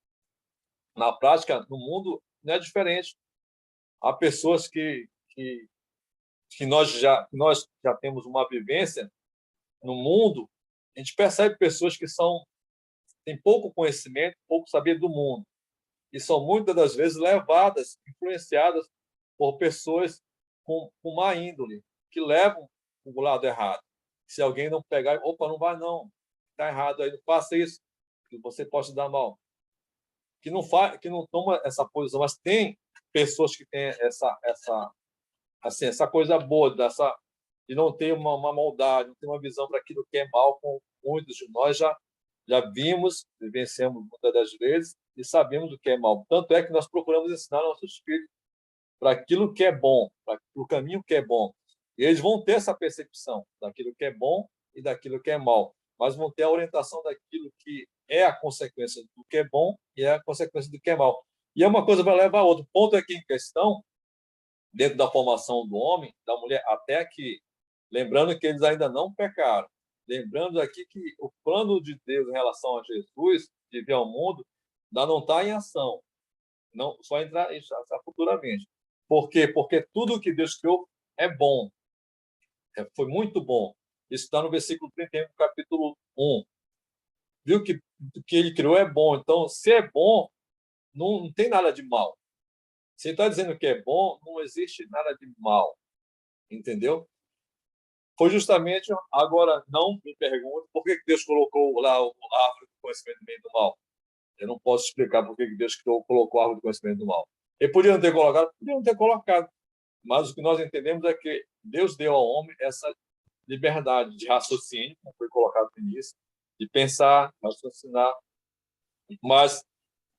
na prática, no mundo, não é diferente. Há pessoas que nós já temos uma vivência no mundo, a gente percebe pessoas que têm pouco conhecimento, pouco saber do mundo, e são muitas das vezes levadas, influenciadas por pessoas com má índole, que levam para o lado errado. Se alguém não pegar, opa, não vai não, está errado aí, não faça isso, que você pode dar mal. Que não toma essa posição, mas tem pessoas que têm essa coisa boa, de não ter uma maldade, não ter uma visão para aquilo que é mal, como muitos de nós já vimos, vivenciamos muitas das vezes e sabemos o que é mal. Tanto é que nós procuramos ensinar nossos filhos para aquilo que é bom, para o caminho que é bom. E eles vão ter essa percepção daquilo que é bom e daquilo que é mal, mas vão ter a orientação daquilo que é a consequência do que é bom e é a consequência do que é mal. E é uma coisa vai levar a outra. O ponto aqui em questão, dentro da formação do homem, da mulher, até que, lembrando que eles ainda não pecaram, lembrando aqui que o plano de Deus em relação a Jesus, de vir ao mundo, ainda não está em ação, não só entrar futuramente. Por quê? Porque tudo que Deus criou é bom, foi muito bom. Isso está no versículo 31, capítulo 1. Viu que o que ele criou é bom. Então, se é bom, não tem nada de mal. Se ele está dizendo que é bom, não existe nada de mal. Entendeu? Foi justamente, agora não me pergunte por que Deus colocou lá a árvore do conhecimento do bem e do mal. Eu não posso explicar por que Deus colocou a árvore do conhecimento do mal. Ele podia não ter colocado? Podia não ter colocado. Mas o que nós entendemos é que Deus deu ao homem essa liberdade de raciocínio, como foi colocado no início, de pensar, raciocinar. Mas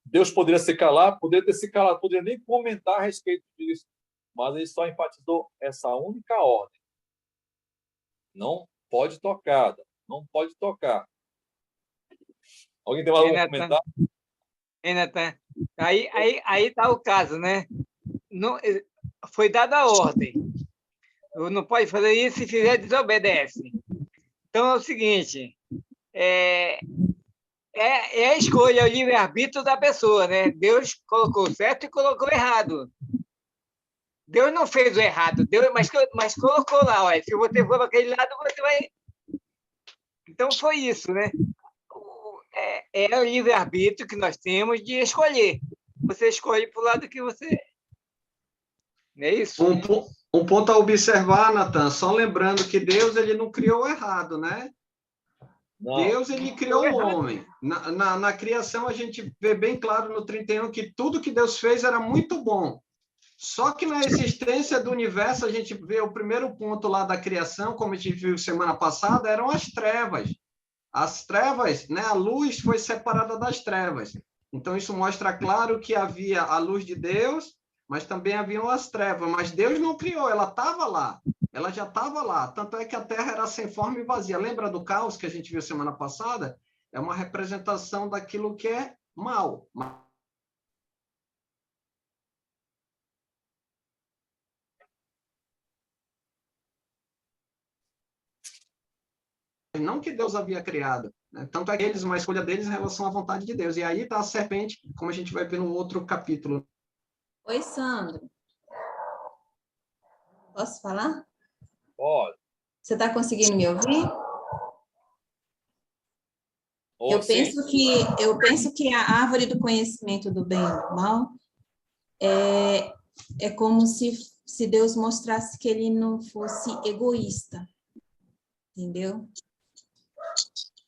Deus poderia se calar, poderia ter se calado, poderia nem comentar a respeito disso. Mas ele só enfatizou essa única ordem. Não pode tocar, não pode tocar. Alguém tem mais algum comentário? Natan, aí está o caso, né? Não, foi dada a ordem. Não pode fazer isso, se fizer, desobedece. Então é o seguinte, é a escolha, o livre-arbítrio da pessoa, né? Deus colocou certo e colocou errado. Deus não fez o errado, mas colocou lá, olha, se você for para aquele lado, você vai... Então foi isso, né? É o livre-arbítrio que nós temos de escolher. Você escolhe para o lado que você... Não é isso? Um ponto a observar, Natan, só lembrando que Deus ele não criou errado, né? Não. Deus ele criou o homem. Na criação, a gente vê bem claro no 31 que tudo que Deus fez era muito bom. Só que na existência do universo, a gente vê o primeiro ponto lá da criação, como a gente viu semana passada, eram as trevas. As trevas, né? A luz foi separada das trevas. Então, isso mostra claro que havia a luz de Deus, mas também haviam as trevas. Mas Deus não criou, ela estava lá. Ela já estava lá. Tanto é que a Terra era sem forma e vazia. Lembra do caos que a gente viu semana passada? É uma representação daquilo que é mal. Não que Deus havia criado. Né? Tanto é que eles, uma escolha deles em relação à vontade de Deus. E aí está a serpente, como a gente vai ver no outro capítulo. Oi, Sandro. Posso falar? Pode. Você está conseguindo me ouvir? Eu penso que a árvore do conhecimento do bem e do mal é como se Deus mostrasse que ele não fosse egoísta, entendeu?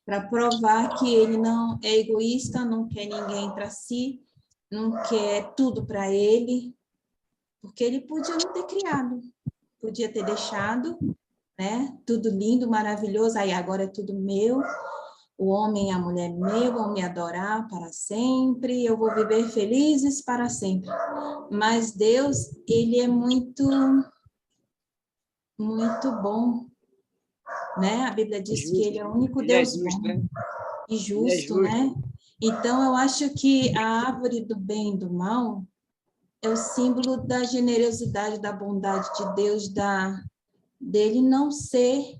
Para provar que ele não é egoísta, não quer ninguém para si, não quer tudo para ele, porque ele podia não ter criado, podia ter deixado, né? Tudo lindo, maravilhoso, aí agora é tudo meu. O homem e a mulher meu vão me adorar para sempre, eu vou viver felizes para sempre. Mas Deus, ele é muito, muito bom, né? A Bíblia diz que ele é o único Deus bom e justo, né? Então, eu acho que a árvore do bem e do mal é o símbolo da generosidade, da bondade de Deus, dele não ser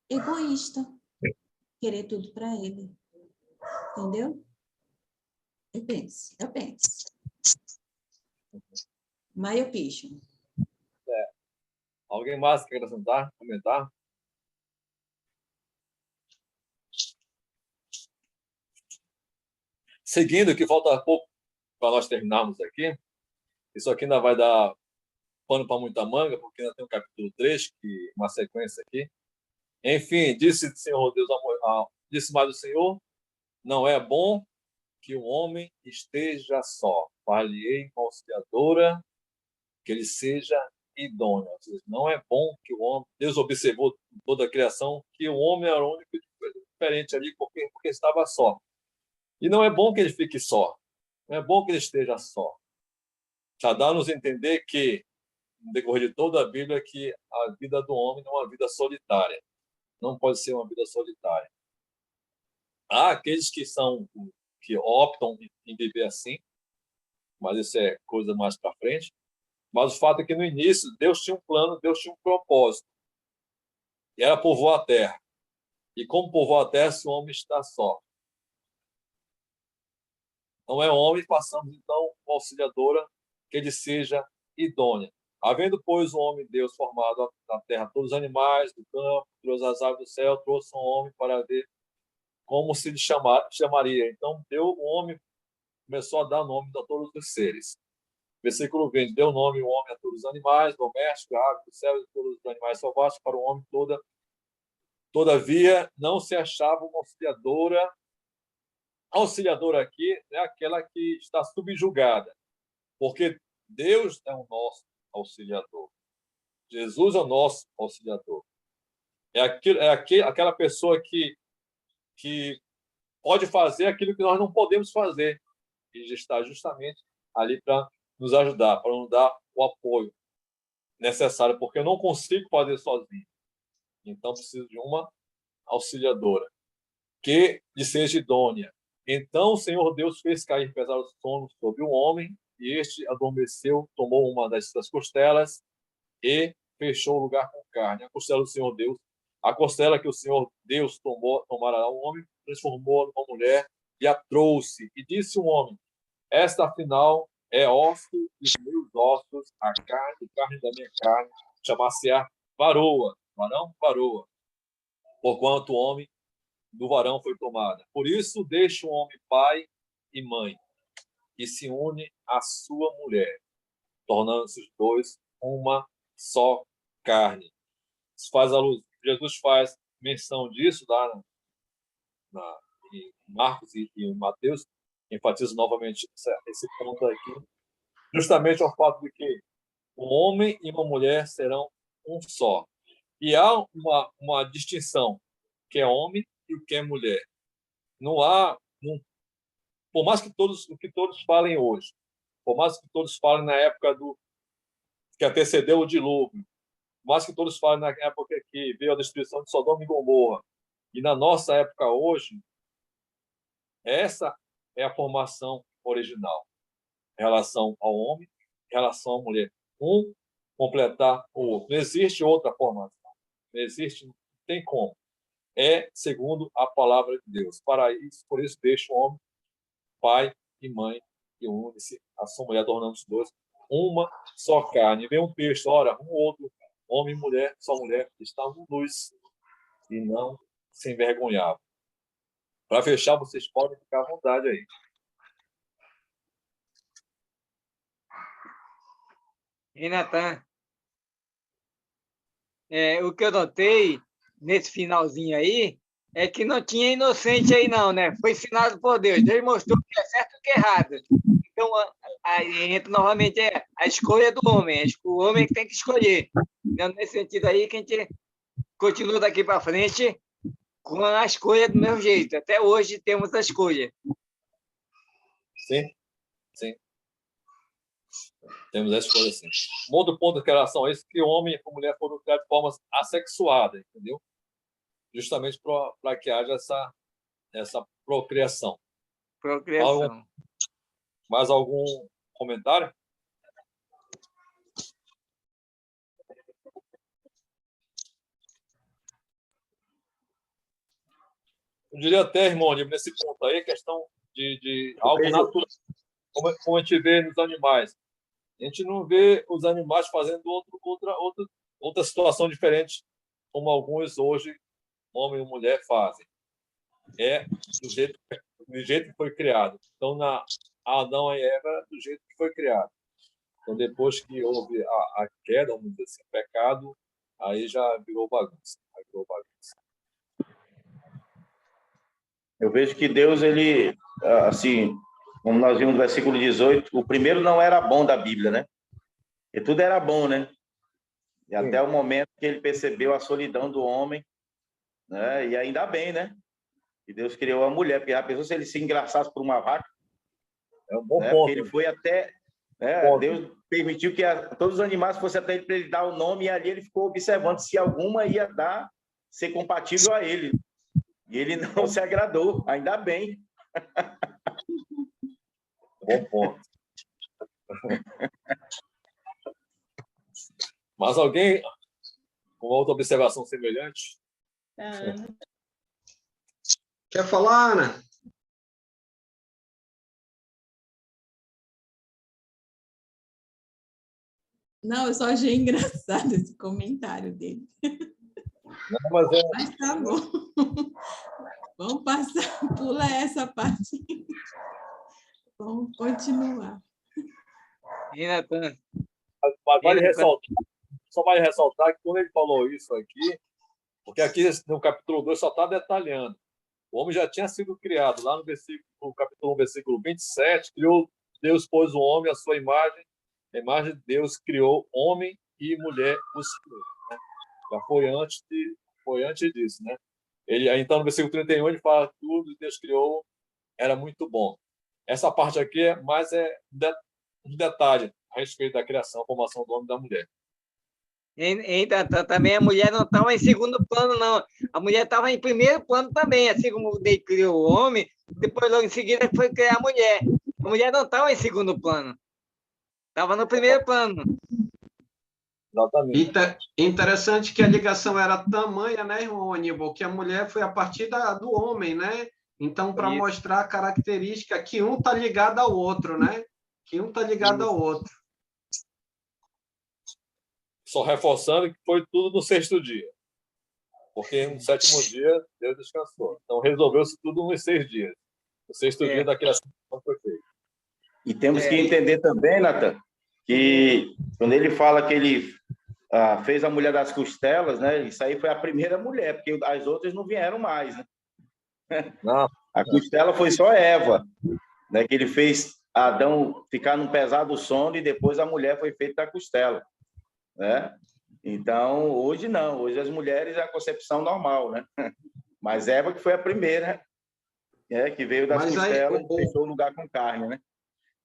egoísta, querer tudo para ele. Entendeu? Eu penso. Mas eu picho. Alguém mais quer acrescentar, comentar? Seguindo, que falta pouco para nós terminarmos aqui. Isso aqui ainda vai dar pano para muita manga, porque ainda tem o capítulo 3, que uma sequência aqui. Enfim, disse o Senhor Deus, disse mais o Senhor, não é bom que o homem esteja só. Far-lhe-ei uma auxiliadora, que ele seja idôneo. Ou seja, não é bom que o homem... Deus observou toda a criação que o homem era o único diferente ali, porque estava só. E não é bom que ele fique só. Não é bom que ele esteja só. Já dá-nos a entender que, no decorrer de toda a Bíblia, que a vida do homem não é uma vida solitária. Não pode ser uma vida solitária. Há aqueles que optam em viver assim, mas isso é coisa mais para frente. Mas o fato é que, no início, Deus tinha um plano, Deus tinha um propósito. E era povoar a terra. E como povoar a terra se o homem está só? Não é homem, passamos, então, uma auxiliadora que ele seja idônea. Havendo, pois, o homem Deus formado na terra todos os animais do campo, trouxe as aves do céu, trouxe um homem para ver como se lhe chamaria. Então, o homem começou a dar nome a todos os seres. Versículo 20, deu nome o homem a todos os animais, domésticos, aves do céu e todos os animais selvagens, para o homem Todavia, não se achava uma auxiliadora. A auxiliadora aqui é aquela que está subjugada, porque Deus é o nosso auxiliador. Jesus é o nosso auxiliador. Aquela pessoa que pode fazer aquilo que nós não podemos fazer, e está justamente ali para nos ajudar, para nos dar o apoio necessário, porque eu não consigo fazer sozinho. Então, preciso de uma auxiliadora que lhe seja idônea. Então, o Senhor Deus fez cair pesado sono sobre o homem, e este adormeceu, tomou uma das suas costelas e fechou o lugar com carne. A costela do Senhor Deus, a costela que o Senhor Deus tomara ao homem, transformou numa mulher e a trouxe. E disse o homem: esta, afinal, é osso dos meus ossos, a carne da minha carne, chamar-se-á varoa, varão, varoa, porquanto o homem do varão foi tomada. Por isso, deixa o homem pai e mãe, e se une à sua mulher, tornando-se os dois uma só carne. Jesus faz menção disso lá em Marcos e em Mateus, enfatizo novamente esse ponto aqui, justamente ao fato de que um homem e uma mulher serão um só. E há uma distinção, que é homem e o que é mulher. Não há, por mais que todos falem hoje, por mais que todos falem na época que antecedeu o dilúvio, por mais que todos falem na época que veio a destruição de Sodoma e Gomorra, e na nossa época hoje, essa é a formação original, em relação ao homem, em relação à mulher. Um completar o outro. Não existe outra formação. Não existe, não tem como. É segundo a palavra de Deus. Por isso deixa o homem, pai e mãe, e une-se a sua mulher, tornando os dois uma só carne. Vem um texto, ora, um outro, homem e mulher, só mulher, estavam luz e não se envergonhavam. Para fechar, vocês podem ficar à vontade aí. E Natan, o que eu notei nesse finalzinho aí é que não tinha inocente aí não, né? Foi ensinado por Deus. Deus mostrou o que é certo e o que é errado. Então, aí entra novamente a escolha do homem. O homem que tem que escolher. Então, nesse sentido aí, que a gente continua daqui para frente com a escolha do meu jeito. Até hoje temos a escolha. Sim, sim. Temos a escolha, sim. Um outro ponto em relação a isso, que o homem e a mulher foram criados de forma assexuada, entendeu? Justamente para que haja essa procriação. Mais algum comentário? Eu diria até, irmão, nesse ponto aí, questão de algo natural, como a gente vê nos animais. A gente não vê os animais fazendo outra situação diferente, como alguns hoje, homem e mulher, fazem. É do jeito que foi criado. Então, na Adão e Eva, do jeito que foi criado. Então, depois que houve a queda, vamos dizer assim, o pecado, aí já virou bagunça. Eu vejo que Deus, ele, assim, como nós vimos no versículo 18, o primeiro não era bom da Bíblia, né? E tudo era bom, né? E até o momento que ele percebeu a solidão do homem, né? E ainda bem, né? Que Deus criou a mulher, porque a pessoa, se ele se engraçasse por uma vaca, é um bom né? ponto. Porque ele foi até... Deus permitiu que todos os animais fossem até ele para ele dar o nome, e ali ele ficou observando se alguma ia ser compatível a ele. E ele não se agradou, ainda bem. Bom ponto. Mas alguém com outra observação semelhante? Quer falar, Ana? Não, eu só achei engraçado esse comentário dele. Não, mas tá bom. Vamos passar, pula essa parte. Vamos continuar. E Natan? Mas vale ressaltar, só vale ressaltar que quando ele falou isso aqui, porque aqui no capítulo 2 só está detalhando. O homem já tinha sido criado. Lá no capítulo 1, versículo 27, criou Deus, pôs o homem à sua imagem. A imagem de Deus criou homem e mulher os criou. Né? Já foi antes disso, né? Então, no versículo 31, ele fala que tudo que Deus criou era muito bom. Essa parte aqui é mais um detalhe a respeito da criação, a formação do homem e da mulher. Então, também a mulher não estava em segundo plano, não. A mulher estava em primeiro plano também, assim como Deus criou o homem, depois logo em seguida foi criar a mulher. A mulher não estava em segundo plano. Estava no primeiro plano. Exatamente. Interessante que a ligação era tamanha, né, irmão Aníbal, que a mulher foi a partir do homem, né? Então, para mostrar a característica que um está ligado ao outro, né? Que um está ligado ao outro. Só reforçando que foi tudo no sexto dia. Porque no sétimo dia, Deus descansou. Então, resolveu-se tudo nos 6 dias. O sexto dia da criação foi feito. E temos que entender também, Natan, que quando ele fala que ele fez a mulher das costelas, né? Isso aí foi a primeira mulher, porque as outras não vieram mais, né? Não. A costela foi só Eva, né? Que ele fez Adão ficar num pesado sono e depois a mulher foi feita da costela, né? Então, hoje não. Hoje as mulheres é a concepção normal, né? Mas Eva que foi a primeira, que veio das costelas e deixou o lugar com carne, né?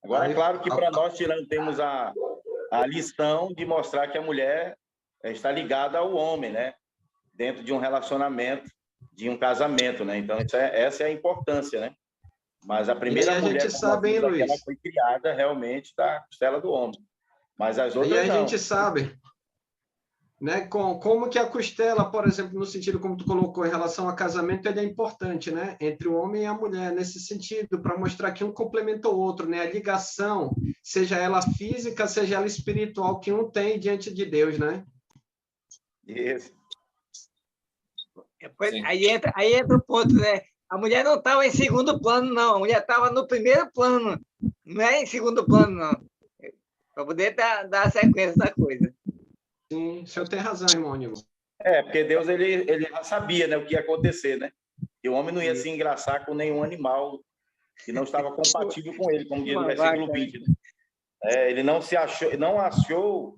Agora, é claro que para nós temos a lição de mostrar que a mulher está ligada ao homem, né? Dentro de um relacionamento, de um casamento, né? Então, essa é a importância, né? Mas a primeira mulher ela foi criada realmente da costela do homem. Mas as outras não. A gente sabe, né? Como que a costela, por exemplo, no sentido como tu colocou em relação ao casamento, ele é importante, né? Entre o homem e a mulher, nesse sentido, para mostrar que um complementa o outro, né? A ligação, seja ela física, seja ela espiritual, que um tem diante de Deus, né? Isso. Aí entra o ponto, né? A mulher não estava em segundo plano, não. A mulher estava no primeiro plano. Não é em segundo plano, não. Para poder dar sequência da coisa. Sim, o senhor tem razão, irmão Aníbal. Porque Deus ele já sabia, né, o que ia acontecer, né? Que o homem não ia se engraçar com nenhum animal que não estava compatível com ele, como diz no versículo 20. Né? Ele não achou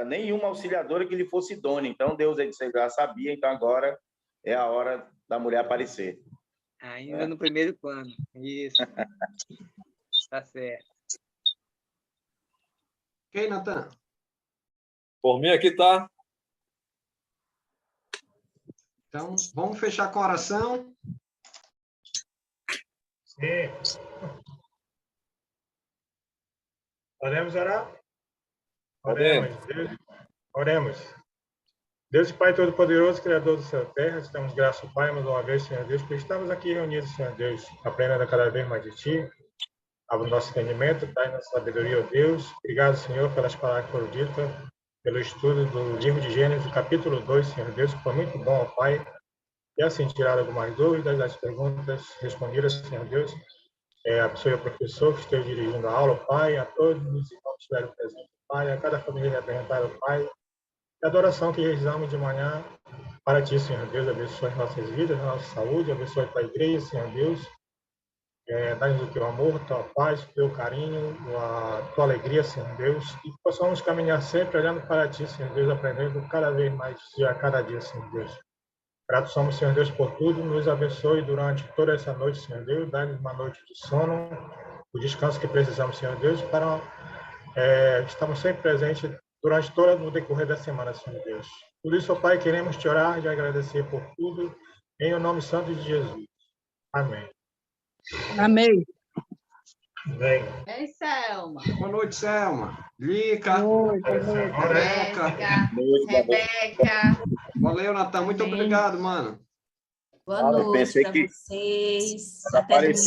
nenhuma auxiliadora que lhe fosse idônea. Então, Deus ele já sabia, então agora é a hora da mulher aparecer. Ainda no primeiro plano. Isso. Tá certo. Ok, Natan? Por mim aqui tá. Então, vamos fechar com a oração. Sim. Podemos orar? Oremos. Deus e Pai Todo-Poderoso, Criador do céu e terra, estamos graças, Pai, mais uma vez, Senhor Deus, porque estamos aqui reunidos, Senhor Deus, aprendendo cada vez mais de Ti. Abre o nosso entendimento, Pai, nossa sabedoria, ó Deus. Obrigado, Senhor, pelas palavras que foram ditas. pelo estudo do livro de Gênesis, capítulo 2, Senhor Deus, que foi muito bom, ó Pai. E assim, tirar algumas dúvidas, as perguntas respondidas, Senhor Deus. Abençoe o professor que esteja dirigindo a aula, Pai, a todos os irmãos que estiveram presentes, Pai, a cada família apresentada, Pai. E a adoração que realizamos de manhã para Ti, Senhor Deus, abençoe as nossas vidas, a nossa saúde, abençoe a Tua igreja, Senhor Deus. Dá-nos o Teu amor, a Tua paz, o Teu carinho, a Tua alegria, Senhor Deus, e que possamos caminhar sempre olhando para Ti, Senhor Deus, aprendendo cada vez mais a cada dia, Senhor Deus. Gratos somos, Senhor Deus, por tudo. Nos abençoe durante toda essa noite, Senhor Deus. Dá-nos uma noite de sono, o descanso que precisamos, Senhor Deus, para estarmos sempre presentes durante todo o decorrer da semana, Senhor Deus. Por isso, ó Pai, queremos te orar e agradecer por tudo, em o nome santo de Jesus. Amém. Amém. Amém. Ei, Selma. Boa noite, Selma. Lica. Oi, Rebeca. Rebeca. Valeu, Natan. Muito Amém. obrigado, mano. Boa noite pensei para que vocês. apareceu.